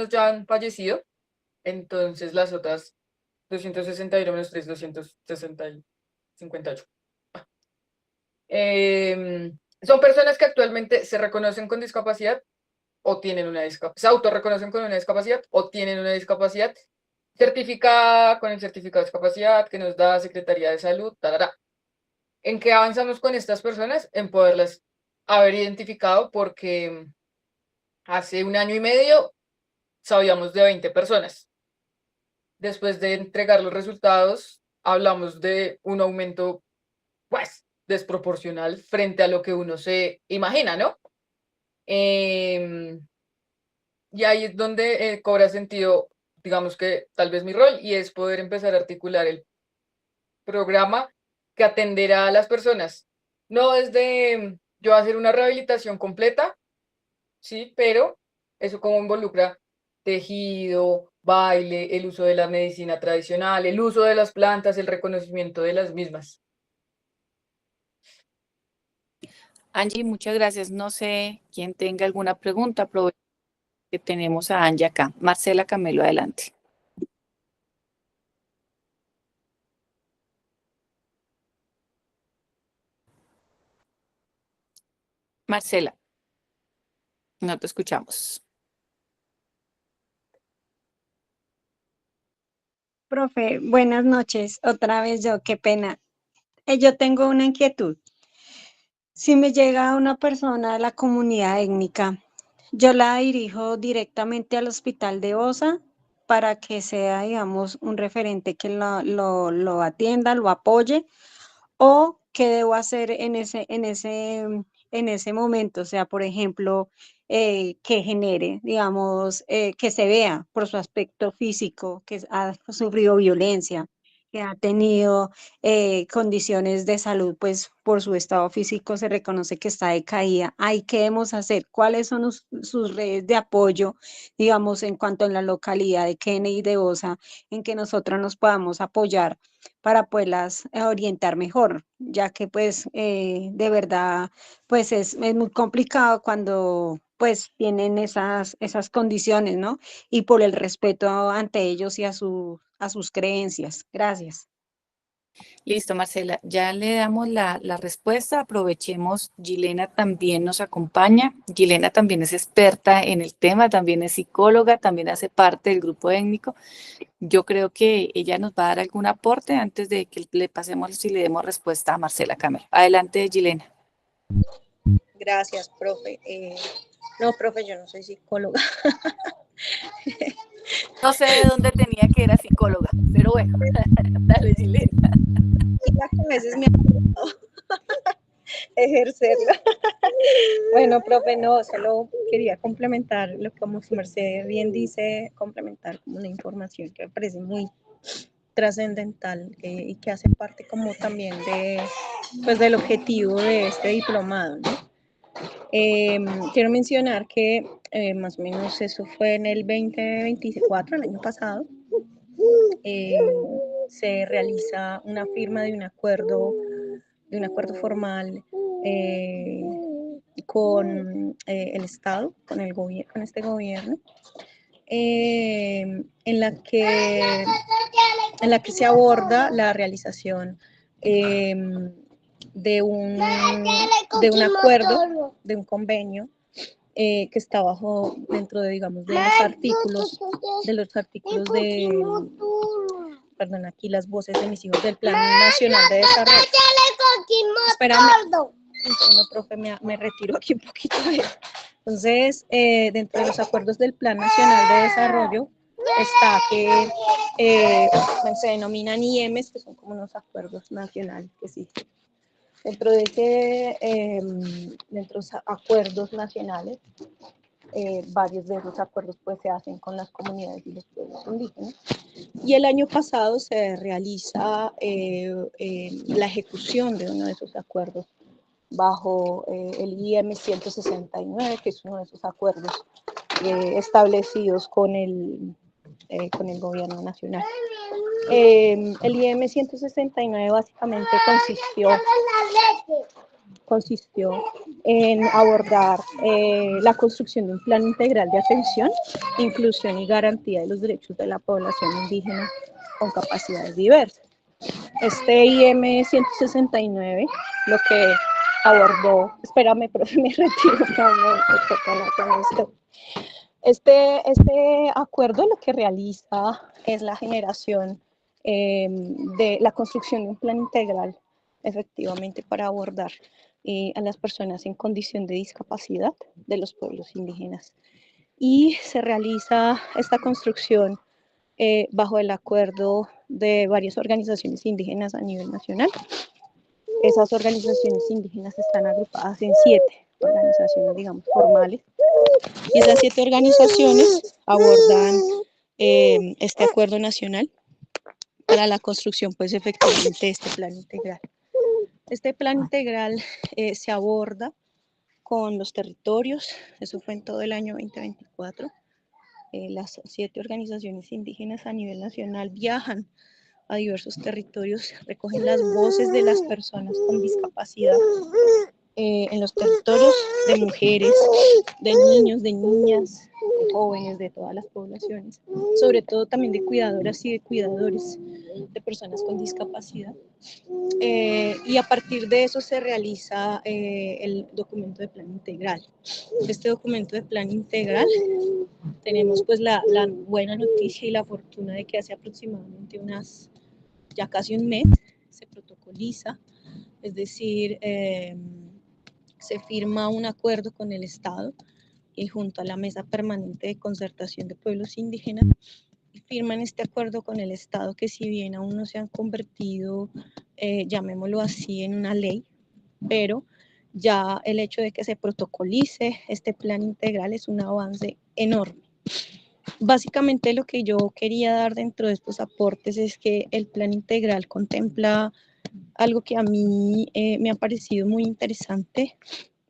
S5: ya han fallecido. Entonces, las otras 261 menos 3, 258. Son personas que actualmente se reconocen con discapacidad o tienen una discapacidad, se autorreconocen con una discapacidad o tienen una discapacidad certificada con el certificado de discapacidad que nos da Secretaría de Salud, tarara. ¿En qué avanzamos con estas personas? En poderlas haber identificado porque hace 1 año y medio sabíamos de 20 personas. Después de entregar los resultados, hablamos de un aumento, pues, desproporcional frente a lo que uno se imagina, ¿no? Y ahí es donde cobra sentido, digamos que tal vez mi rol, y es poder empezar a articular el programa que atenderá a las personas. No desde yo hacer una rehabilitación completa, sí, pero eso como involucra tejido, baile, el uso de la medicina tradicional, el uso de las plantas, el reconocimiento de las mismas.
S1: Angie, muchas gracias. No sé quién tenga alguna pregunta, aprovecho que tenemos a Angie acá. Marcela Camelo, adelante. Marcela, no te escuchamos.
S12: Profe, buenas noches. Otra vez yo, qué pena. Yo tengo una inquietud. Si me llega una persona de la comunidad étnica, yo la dirijo directamente al hospital de OSA para que sea, digamos, un referente que lo atienda, lo apoye, o qué debo hacer en ese momento. O sea, por ejemplo, que genere, digamos, que se vea por su aspecto físico, que ha sufrido violencia, que ha tenido condiciones de salud, pues por su estado físico se reconoce que está decaída. Ahí, ¿qué debemos hacer? ¿Cuáles son sus redes de apoyo, digamos, en cuanto a la localidad de Kennedy y de Osa, en que nosotros nos podamos apoyar para poderlas orientar mejor, ya que pues de verdad pues es muy complicado cuando pues tienen esas condiciones, ¿no? Y por el respeto ante ellos y a sus creencias. Gracias.
S1: Listo, Marcela, ya le damos la respuesta. Aprovechemos, Gilena también nos acompaña. Gilena también es experta en el tema, también es psicóloga, también hace parte del grupo étnico. Yo creo que ella nos va a dar algún aporte antes de que le pasemos y le demos respuesta a Marcela Camelo. Adelante, Gilena.
S14: Gracias, profe. No, profe, yo no soy psicóloga.
S1: No sé de dónde tenía que era psicóloga, pero bueno, dale, Gilena.
S14: A veces me ha gustado ejercerla. Bueno, profe, no, solo quería complementar lo que como su merced bien dice, complementar como una información que me parece muy trascendental y que hace parte como también pues del objetivo de este diplomado, ¿no? Quiero mencionar que más o menos eso fue en el 2024, el año pasado, se realiza una firma de un acuerdo formal con el Estado, con este gobierno, en la que se aborda la realización de un acuerdo, de un convenio que está dentro de, digamos, de los artículos perdón, aquí las voces de mis hijos del Plan Nacional de Desarrollo. Espérame. Bueno, profe, me retiro aquí un poquito. Entonces, dentro de los acuerdos del Plan Nacional de Desarrollo está que se denominan IEMs, que son como unos acuerdos nacionales que existen. Dentro de esos acuerdos nacionales, varios de esos acuerdos pues se hacen con las comunidades y los pueblos indígenas. Y el año pasado se realiza la ejecución de uno de esos acuerdos bajo el IEM 169, que es uno de esos acuerdos establecidos con el gobierno nacional. El IEM 169 básicamente consistió en abordar la construcción de un plan integral de atención, inclusión y garantía de los derechos de la población indígena con capacidades diversas. Este IEM 169 lo que abordó, espérame, profe, me retiro, con esto. Este acuerdo lo que realiza es la generación de la construcción de un plan integral, efectivamente, para abordar a las personas en condición de discapacidad de los pueblos indígenas. Y se realiza esta construcción bajo el acuerdo de varias organizaciones indígenas a nivel nacional. Esas organizaciones indígenas están agrupadas en 7 organizaciones, digamos, formales. Y esas 7 organizaciones abordan este acuerdo nacional para la construcción, pues, efectivamente, de este plan integral. Este plan integral se aborda con los territorios, eso fue en todo el año 2024. Las 7 organizaciones indígenas a nivel nacional viajan a diversos territorios, recogen las voces de las personas con discapacidad en los territorios, de mujeres, de niños, de niñas, de jóvenes, de todas las poblaciones, sobre todo también de cuidadoras y de cuidadores de personas con discapacidad. Y a partir de eso se realiza el documento de plan integral. Este documento de plan integral, tenemos pues la buena noticia y la fortuna de que hace aproximadamente ya casi un mes, se protocoliza, es decir, se firma un acuerdo con el Estado y junto a la Mesa Permanente de Concertación de Pueblos Indígenas, y firman este acuerdo con el Estado que, si bien aún no se han convertido, llamémoslo así, en una ley, pero ya el hecho de que se protocolice este plan integral es un avance enorme. Básicamente lo que yo quería dar dentro de estos aportes es que el plan integral contempla algo que a mí me ha parecido muy interesante,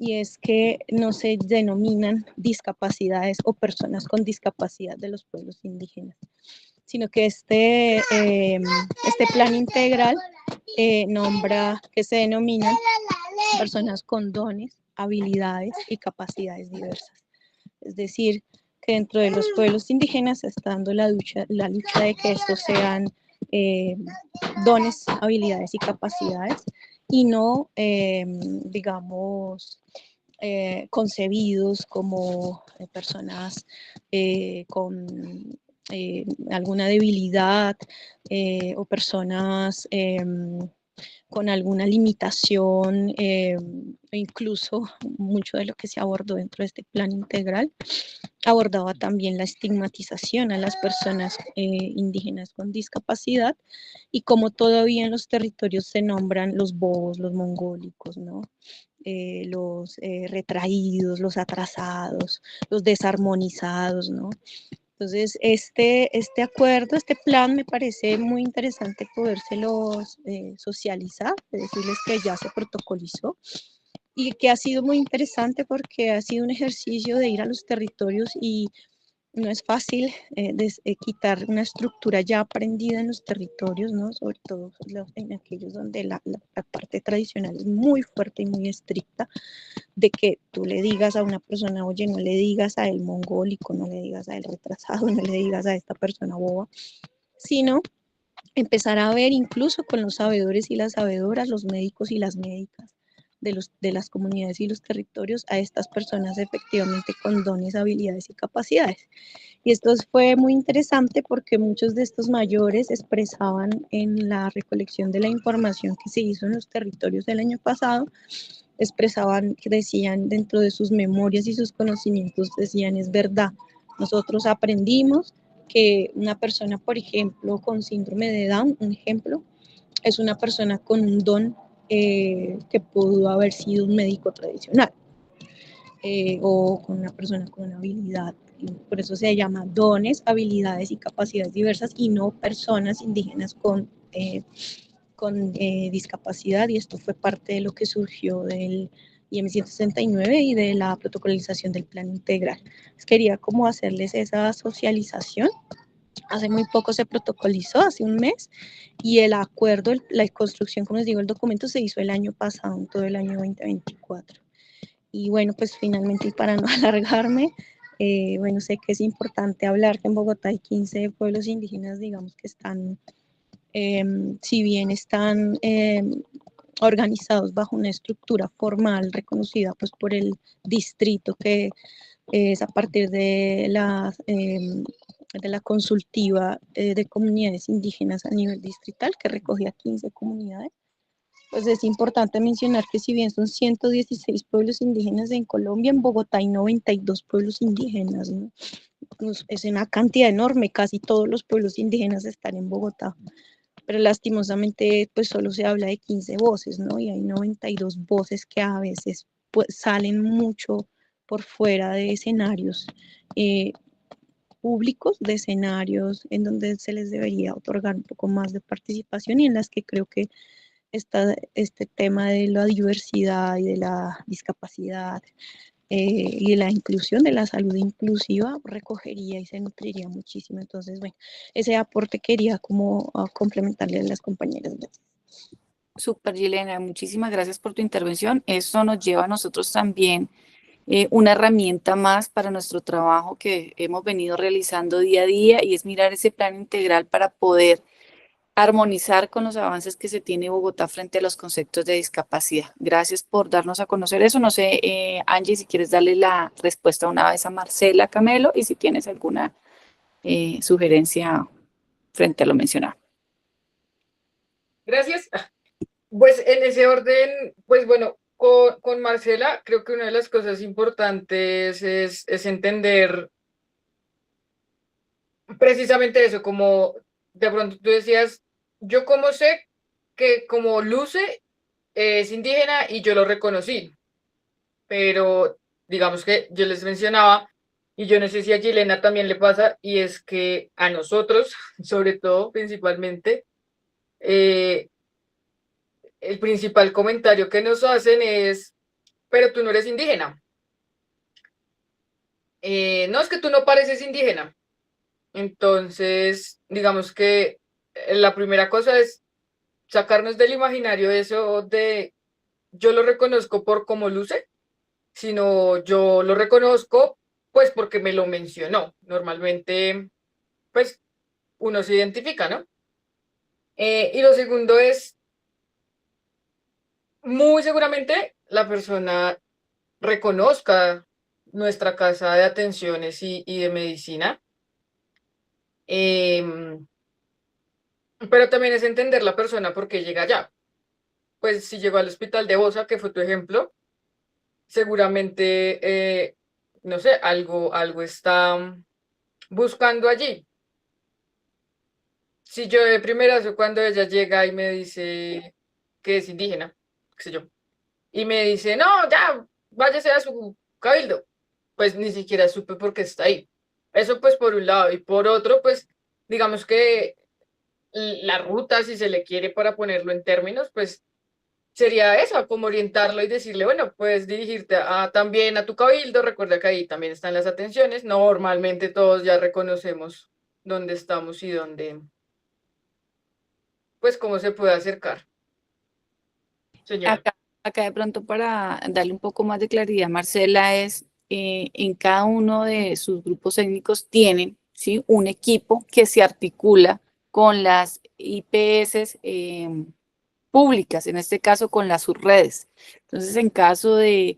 S14: y es que no se denominan discapacidades o personas con discapacidad de los pueblos indígenas, sino que este plan integral nombra que se denominan personas con dones, habilidades y capacidades diversas. Es decir, que dentro de los pueblos indígenas está dando la lucha de que estos sean dones, habilidades y capacidades, y no, digamos, concebidos como personas con alguna debilidad o personas con alguna limitación, incluso mucho de lo que se abordó dentro de este plan integral abordaba también la estigmatización a las personas indígenas con discapacidad, y como todavía en los territorios se nombran los bobos, los mongólicos, ¿no? Los retraídos, los atrasados, los desarmonizados, ¿no? Entonces, este acuerdo, este plan, me parece muy interesante podérselos socializar, decirles que ya se protocolizó, y que ha sido muy interesante porque ha sido un ejercicio de ir a los territorios, y no es fácil quitar una estructura ya aprendida en los territorios, ¿no? Sobre todo en aquellos donde la parte tradicional es muy fuerte y muy estricta, de que tú le digas a una persona, oye, no le digas a el mongólico, no le digas a el retrasado, no le digas a esta persona boba, sino empezar a ver incluso con los sabedores y las sabedoras, los médicos y las médicas, de las comunidades y los territorios a estas personas efectivamente con dones, habilidades y capacidades. Y esto fue muy interesante porque muchos de estos mayores expresaban en la recolección de la información que se hizo en los territorios del año pasado, expresaban, que decían dentro de sus memorias y sus conocimientos, decían, es verdad, nosotros aprendimos que una persona, por ejemplo, con síndrome de Down, un ejemplo, es una persona con un don que pudo haber sido un médico tradicional o con una persona con una habilidad. Por eso se llama dones, habilidades y capacidades diversas y no personas indígenas con discapacidad, y esto fue parte de lo que surgió del IM 169 y de la protocolización del plan integral. Quería como hacerles esa socialización. Hace muy poco se protocolizó, hace un mes, y el acuerdo, la construcción, como les digo, el documento se hizo el año pasado, en todo el año 2024. Y bueno, pues finalmente, y para no alargarme, bueno, sé que es importante hablar que en Bogotá hay 15 pueblos indígenas, digamos, que están, si bien están organizados bajo una estructura formal reconocida pues por el distrito, que es a partir de la consultiva de comunidades indígenas a nivel distrital, que recogía 15 comunidades. Pues es importante mencionar que si bien son 116 pueblos indígenas en Colombia, en Bogotá hay 92 pueblos indígenas, ¿no? Es una cantidad enorme, casi todos los pueblos indígenas están en Bogotá, pero lastimosamente pues solo se habla de 15 voces, ¿no? Y hay 92 voces que a veces pues salen mucho por fuera de escenarios públicos, de escenarios en donde se les debería otorgar un poco más de participación y en las que creo que este tema de la diversidad y de la discapacidad y de la inclusión, de la salud inclusiva, recogería y se nutriría muchísimo. Entonces, bueno, ese aporte quería como complementarle a las compañeras.
S1: Súper, Yelena, muchísimas gracias por tu intervención. Esto nos lleva a nosotros también una herramienta más para nuestro trabajo que hemos venido realizando día a día, y es mirar ese plan integral para poder armonizar con los avances que se tiene Bogotá frente a los conceptos de discapacidad. Gracias por darnos a conocer eso. No sé, Angie, si quieres darle la respuesta una vez a Marcela Camelo y si tienes alguna sugerencia frente a lo mencionado.
S5: Gracias. Pues en ese orden, pues bueno, con Marcela, creo que una de las cosas importantes es entender precisamente eso, como de pronto tú decías, yo como sé que como Luce es indígena y yo lo reconocí, pero digamos que yo les mencionaba, y yo no sé si a Yelena también le pasa, y es que a nosotros, sobre todo, principalmente, el principal comentario que nos hacen es, pero tú no eres indígena. No, es que tú no pareces indígena. Entonces, digamos que la primera cosa es sacarnos del imaginario eso de yo lo reconozco por cómo luce, sino yo lo reconozco pues porque me lo mencionó. Normalmente, pues uno se identifica, ¿no? Y lo segundo es, muy seguramente la persona reconozca nuestra casa de atenciones y de medicina. Pero también es entender la persona por qué llega allá. Pues si llegó al hospital de Bosa, que fue tu ejemplo, seguramente, no sé, algo está buscando allí. Si yo de primerazo, cuando ella llega y me dice que es indígena, qué sé yo, y me dice, no, ya, váyase a su cabildo, pues ni siquiera supe por qué está ahí. Eso pues por un lado, y por otro, pues digamos que la ruta, si se le quiere para ponerlo en términos, pues sería eso, como orientarlo y decirle, bueno, puedes dirigirte también a tu cabildo, recuerda que ahí también están las atenciones, normalmente todos ya reconocemos dónde estamos y dónde, pues cómo se puede acercar. Señora.
S1: Acá de pronto para darle un poco más de claridad, Marcela, es en cada uno de sus grupos étnicos tienen, ¿sí?, un equipo que se articula con las IPS públicas, en este caso con las subredes. Entonces, en caso de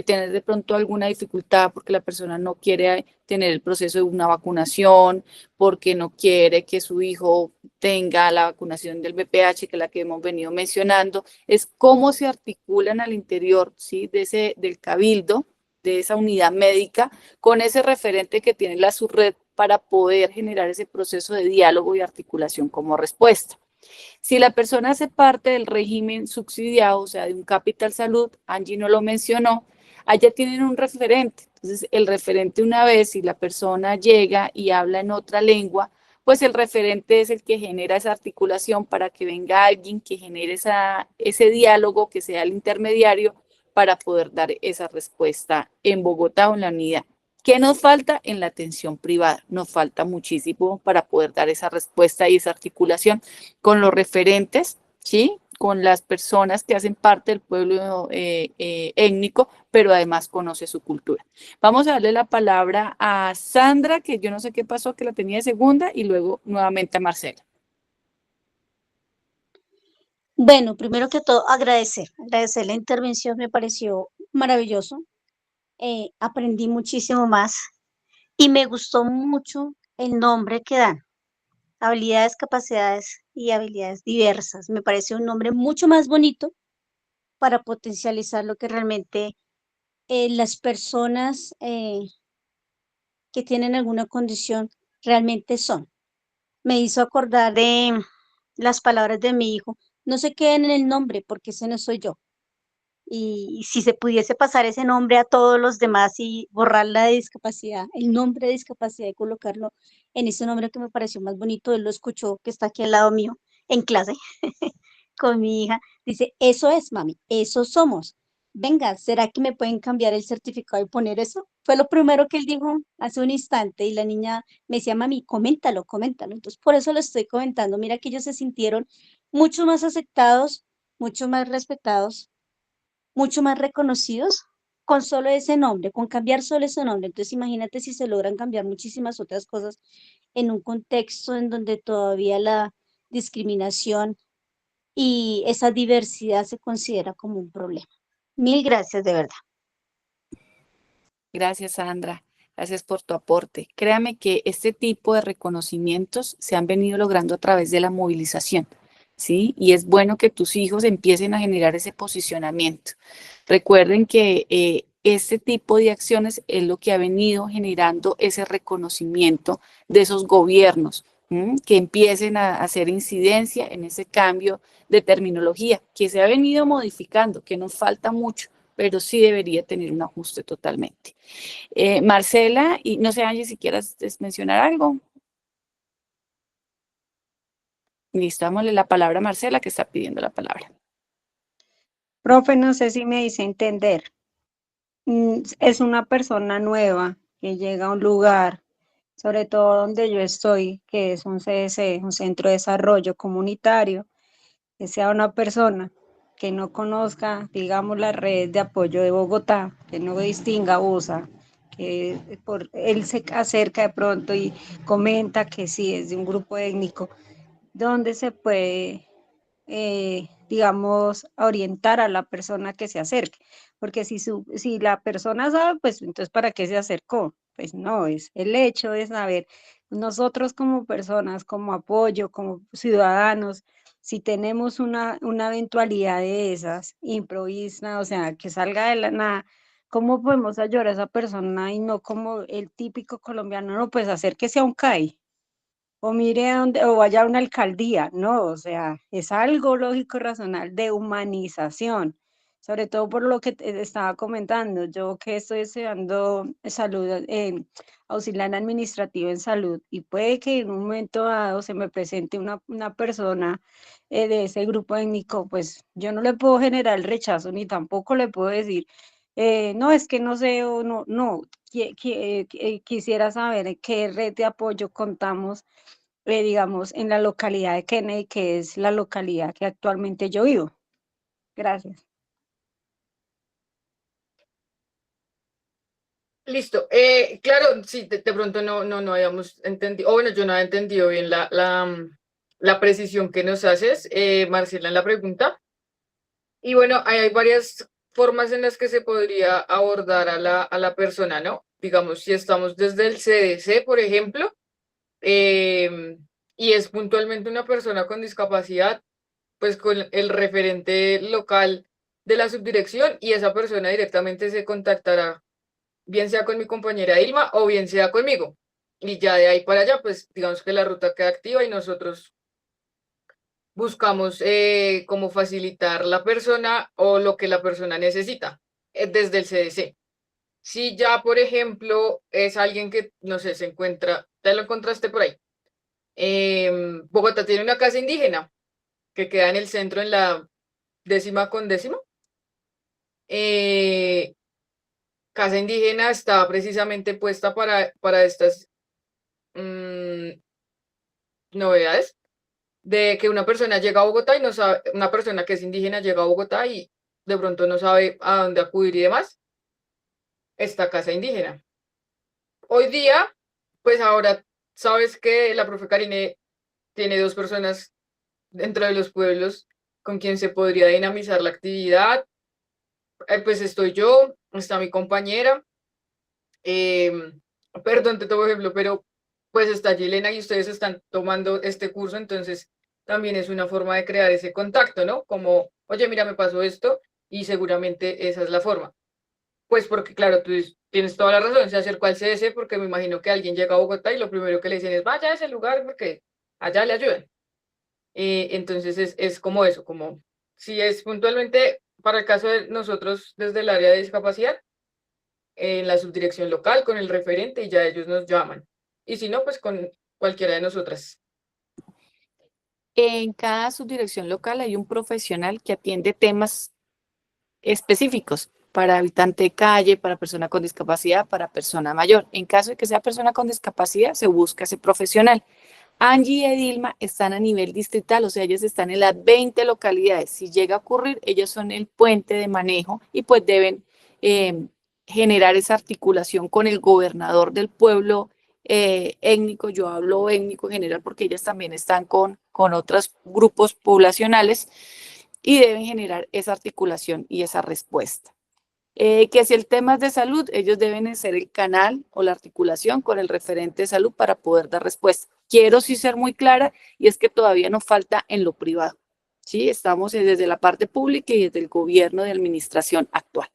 S1: tener de pronto alguna dificultad porque la persona no quiere tener el proceso de una vacunación, porque no quiere que su hijo tenga la vacunación del VPH, que es la que hemos venido mencionando, es cómo se articulan al interior, ¿sí?, del cabildo, de esa unidad médica, con ese referente que tiene la subred para poder generar ese proceso de diálogo y articulación como respuesta. Si la persona hace parte del régimen subsidiado, o sea, de un Capital Salud, Angie no lo mencionó, allá tienen un referente. Entonces, el referente, una vez, si la persona llega y habla en otra lengua, pues el referente es el que genera esa articulación para que venga alguien que genere ese diálogo, que sea el intermediario, para poder dar esa respuesta en Bogotá o en la unidad. ¿Qué nos falta? En la atención privada. Nos falta muchísimo para poder dar esa respuesta y esa articulación con los referentes, ¿sí?, con las personas que hacen parte del pueblo étnico, pero además conoce su cultura. Vamos a darle la palabra a Sandra, que yo no sé qué pasó, que la tenía de segunda, y luego nuevamente a Marcela.
S13: Bueno, primero que todo, agradecer la intervención, me pareció maravilloso. Aprendí muchísimo más y me gustó mucho el nombre que dan, habilidades, capacidades y habilidades diversas. Me parece un nombre mucho más bonito para potencializar lo que realmente las personas que tienen alguna condición realmente son. Me hizo acordar de las palabras de mi hijo: no se queden en el nombre porque ese no soy yo. Y si se pudiese pasar ese nombre a todos los demás y borrar la discapacidad, el nombre de discapacidad, y colocarlo en ese nombre que me pareció más bonito, él lo escuchó, que está aquí al lado mío en clase con mi hija, dice: eso es, mami, eso somos. Venga, ¿será que me pueden cambiar el certificado y poner eso? Fue lo primero que él dijo hace un instante, y la niña me decía: mami, coméntalo, coméntalo. Entonces, por eso lo estoy comentando. Mira que ellos se sintieron mucho más aceptados, mucho más respetados, mucho más reconocidos con solo ese nombre, con cambiar solo ese nombre. Entonces, imagínate si se logran cambiar muchísimas otras cosas en un contexto en donde todavía la discriminación y esa diversidad se considera como un problema. Mil gracias, de verdad.
S1: Gracias, Sandra. Gracias por tu aporte. Créame que este tipo de reconocimientos se han venido logrando a través de la movilización, ¿sí? Y es bueno que tus hijos empiecen a generar ese posicionamiento. Recuerden que este tipo de acciones es lo que ha venido generando ese reconocimiento de esos gobiernos, que empiecen a hacer incidencia en ese cambio de terminología que se ha venido modificando, que nos falta mucho, pero sí debería tener un ajuste totalmente. Marcela, y no sé, Angie, si quieras mencionar algo. Listo, dámosle la palabra a Marcela, que está pidiendo la palabra.
S12: Profe, no sé si me hice entender. Es una persona nueva que llega a un lugar, sobre todo donde yo estoy, que es un CDC, un Centro de Desarrollo Comunitario, que sea una persona que no conozca, digamos, la red de apoyo de Bogotá, que no distinga USA, que él se acerca de pronto y comenta que sí es de un grupo étnico, donde se puede, digamos, orientar a la persona que se acerque, porque si la persona sabe, pues entonces ¿para qué se acercó? Pues no, es el hecho de saber, nosotros como personas, como apoyo, como ciudadanos, si tenemos una eventualidad de esas, improvisa, o sea, que salga de la nada, ¿cómo podemos ayudar a esa persona y no como el típico colombiano? No, pues acérquese a un CAI, o mire a dónde, o vaya a una alcaldía, no, o sea, es algo lógico y racional de humanización, sobre todo por lo que te estaba comentando, yo que estoy estudiando salud, auxiliar administrativo en salud, y puede que en un momento dado se me presente una persona de ese grupo étnico, pues yo no le puedo generar el rechazo, ni tampoco le puedo decir, no, es que no sé, o no, no, quisiera saber en qué red de apoyo contamos, digamos, en la localidad de Kennedy, que es la localidad que actualmente yo vivo. Gracias.
S5: Listo. Claro, sí, de pronto no habíamos entendido, o bueno, yo no había entendido bien la precisión que nos haces, Marcela, en la pregunta. Y bueno, hay varias formas en las que se podría abordar a la persona, ¿no? Digamos, si estamos desde el CDC, por ejemplo, y es puntualmente una persona con discapacidad, pues con el referente local de la subdirección y esa persona directamente se contactará, bien sea con mi compañera Ilma o bien sea conmigo. Y ya de ahí para allá, pues digamos que la ruta queda activa y nosotros buscamos cómo facilitar la persona o lo que la persona necesita desde el CDC. Si ya, por ejemplo, es alguien que, no sé, se encuentra, te lo encontraste por ahí. Bogotá tiene una casa indígena que queda en el centro, en la 10ª con 10ª. Casa indígena está precisamente puesta para estas novedades de que una persona llega a Bogotá y no sabe, una persona que es indígena llega a Bogotá y de pronto no sabe a dónde acudir y demás. Esta casa indígena. Hoy día, pues ahora sabes que la profe Karine tiene 2 personas dentro de los pueblos con quien se podría dinamizar la actividad. Pues estoy yo, está mi compañera. Perdón, te tomo ejemplo, pero pues está Yelena y ustedes están tomando este curso, entonces también es una forma de crear ese contacto, ¿no? Como, oye, mira, me pasó esto y seguramente esa es la forma. Pues porque, claro, tú tienes toda la razón, se acercó al CDC porque me imagino que alguien llega a Bogotá y lo primero que le dicen es, vaya a ese lugar porque allá le ayudan. Entonces es como eso, como si es puntualmente para el caso de nosotros desde el área de discapacidad, en la subdirección local con el referente y ya ellos nos llaman. Y si no, pues con cualquiera de nosotras.
S1: En cada subdirección local hay un profesional que atiende temas específicos para habitante de calle, para persona con discapacidad, para persona mayor. En caso de que sea persona con discapacidad, se busca ese profesional. Angie y Edilma están a nivel distrital, o sea, ellas están en las 20 localidades. Si llega a ocurrir, ellos son el puente de manejo y pues deben generar esa articulación con el gobernador del pueblo étnico. Yo hablo étnico en general porque ellas también están con otros grupos poblacionales y deben generar esa articulación y esa respuesta. Que si el tema es de salud, ellos deben ser el canal o la articulación con el referente de salud para poder dar respuesta. Quiero sí ser muy clara y es que todavía nos falta en lo privado, ¿sí? Estamos desde la parte pública y desde el gobierno de administración actual.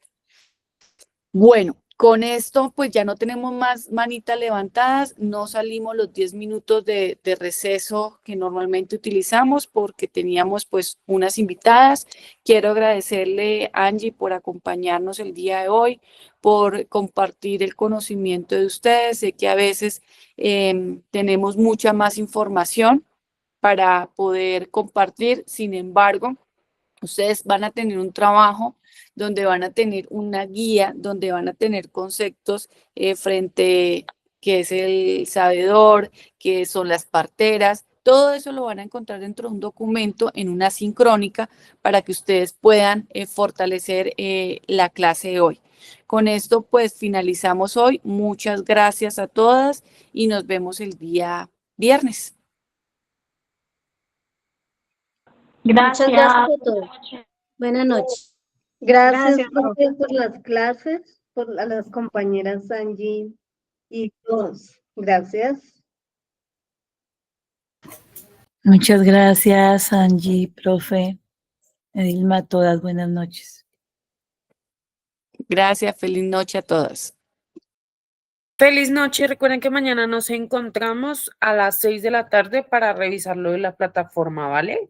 S1: Bueno, con esto pues ya no tenemos más manitas levantadas, no salimos los 10 minutos de receso que normalmente utilizamos porque teníamos pues unas invitadas. Quiero agradecerle a Angie por acompañarnos el día de hoy, por compartir el conocimiento de ustedes. Sé que a veces tenemos mucha más información para poder compartir, sin embargo, ustedes van a tener un trabajo donde van a tener una guía, donde van a tener conceptos frente que es el sabedor, que son las parteras. Todo eso lo van a encontrar dentro de un documento en una sincrónica para que ustedes puedan fortalecer la clase de hoy. Con esto pues finalizamos hoy. Muchas gracias a todas y nos vemos el día viernes.
S3: Muchas gracias a todos. Buenas noches. Gracias, profe, por las clases, a las compañeras Angie y todos. Gracias.
S2: Muchas gracias, Angie, profe. Edilma, todas buenas noches.
S1: Gracias, feliz noche a todas.
S2: Feliz noche. Recuerden que mañana nos encontramos a las 6 de la tarde para revisar lo de la plataforma, ¿vale?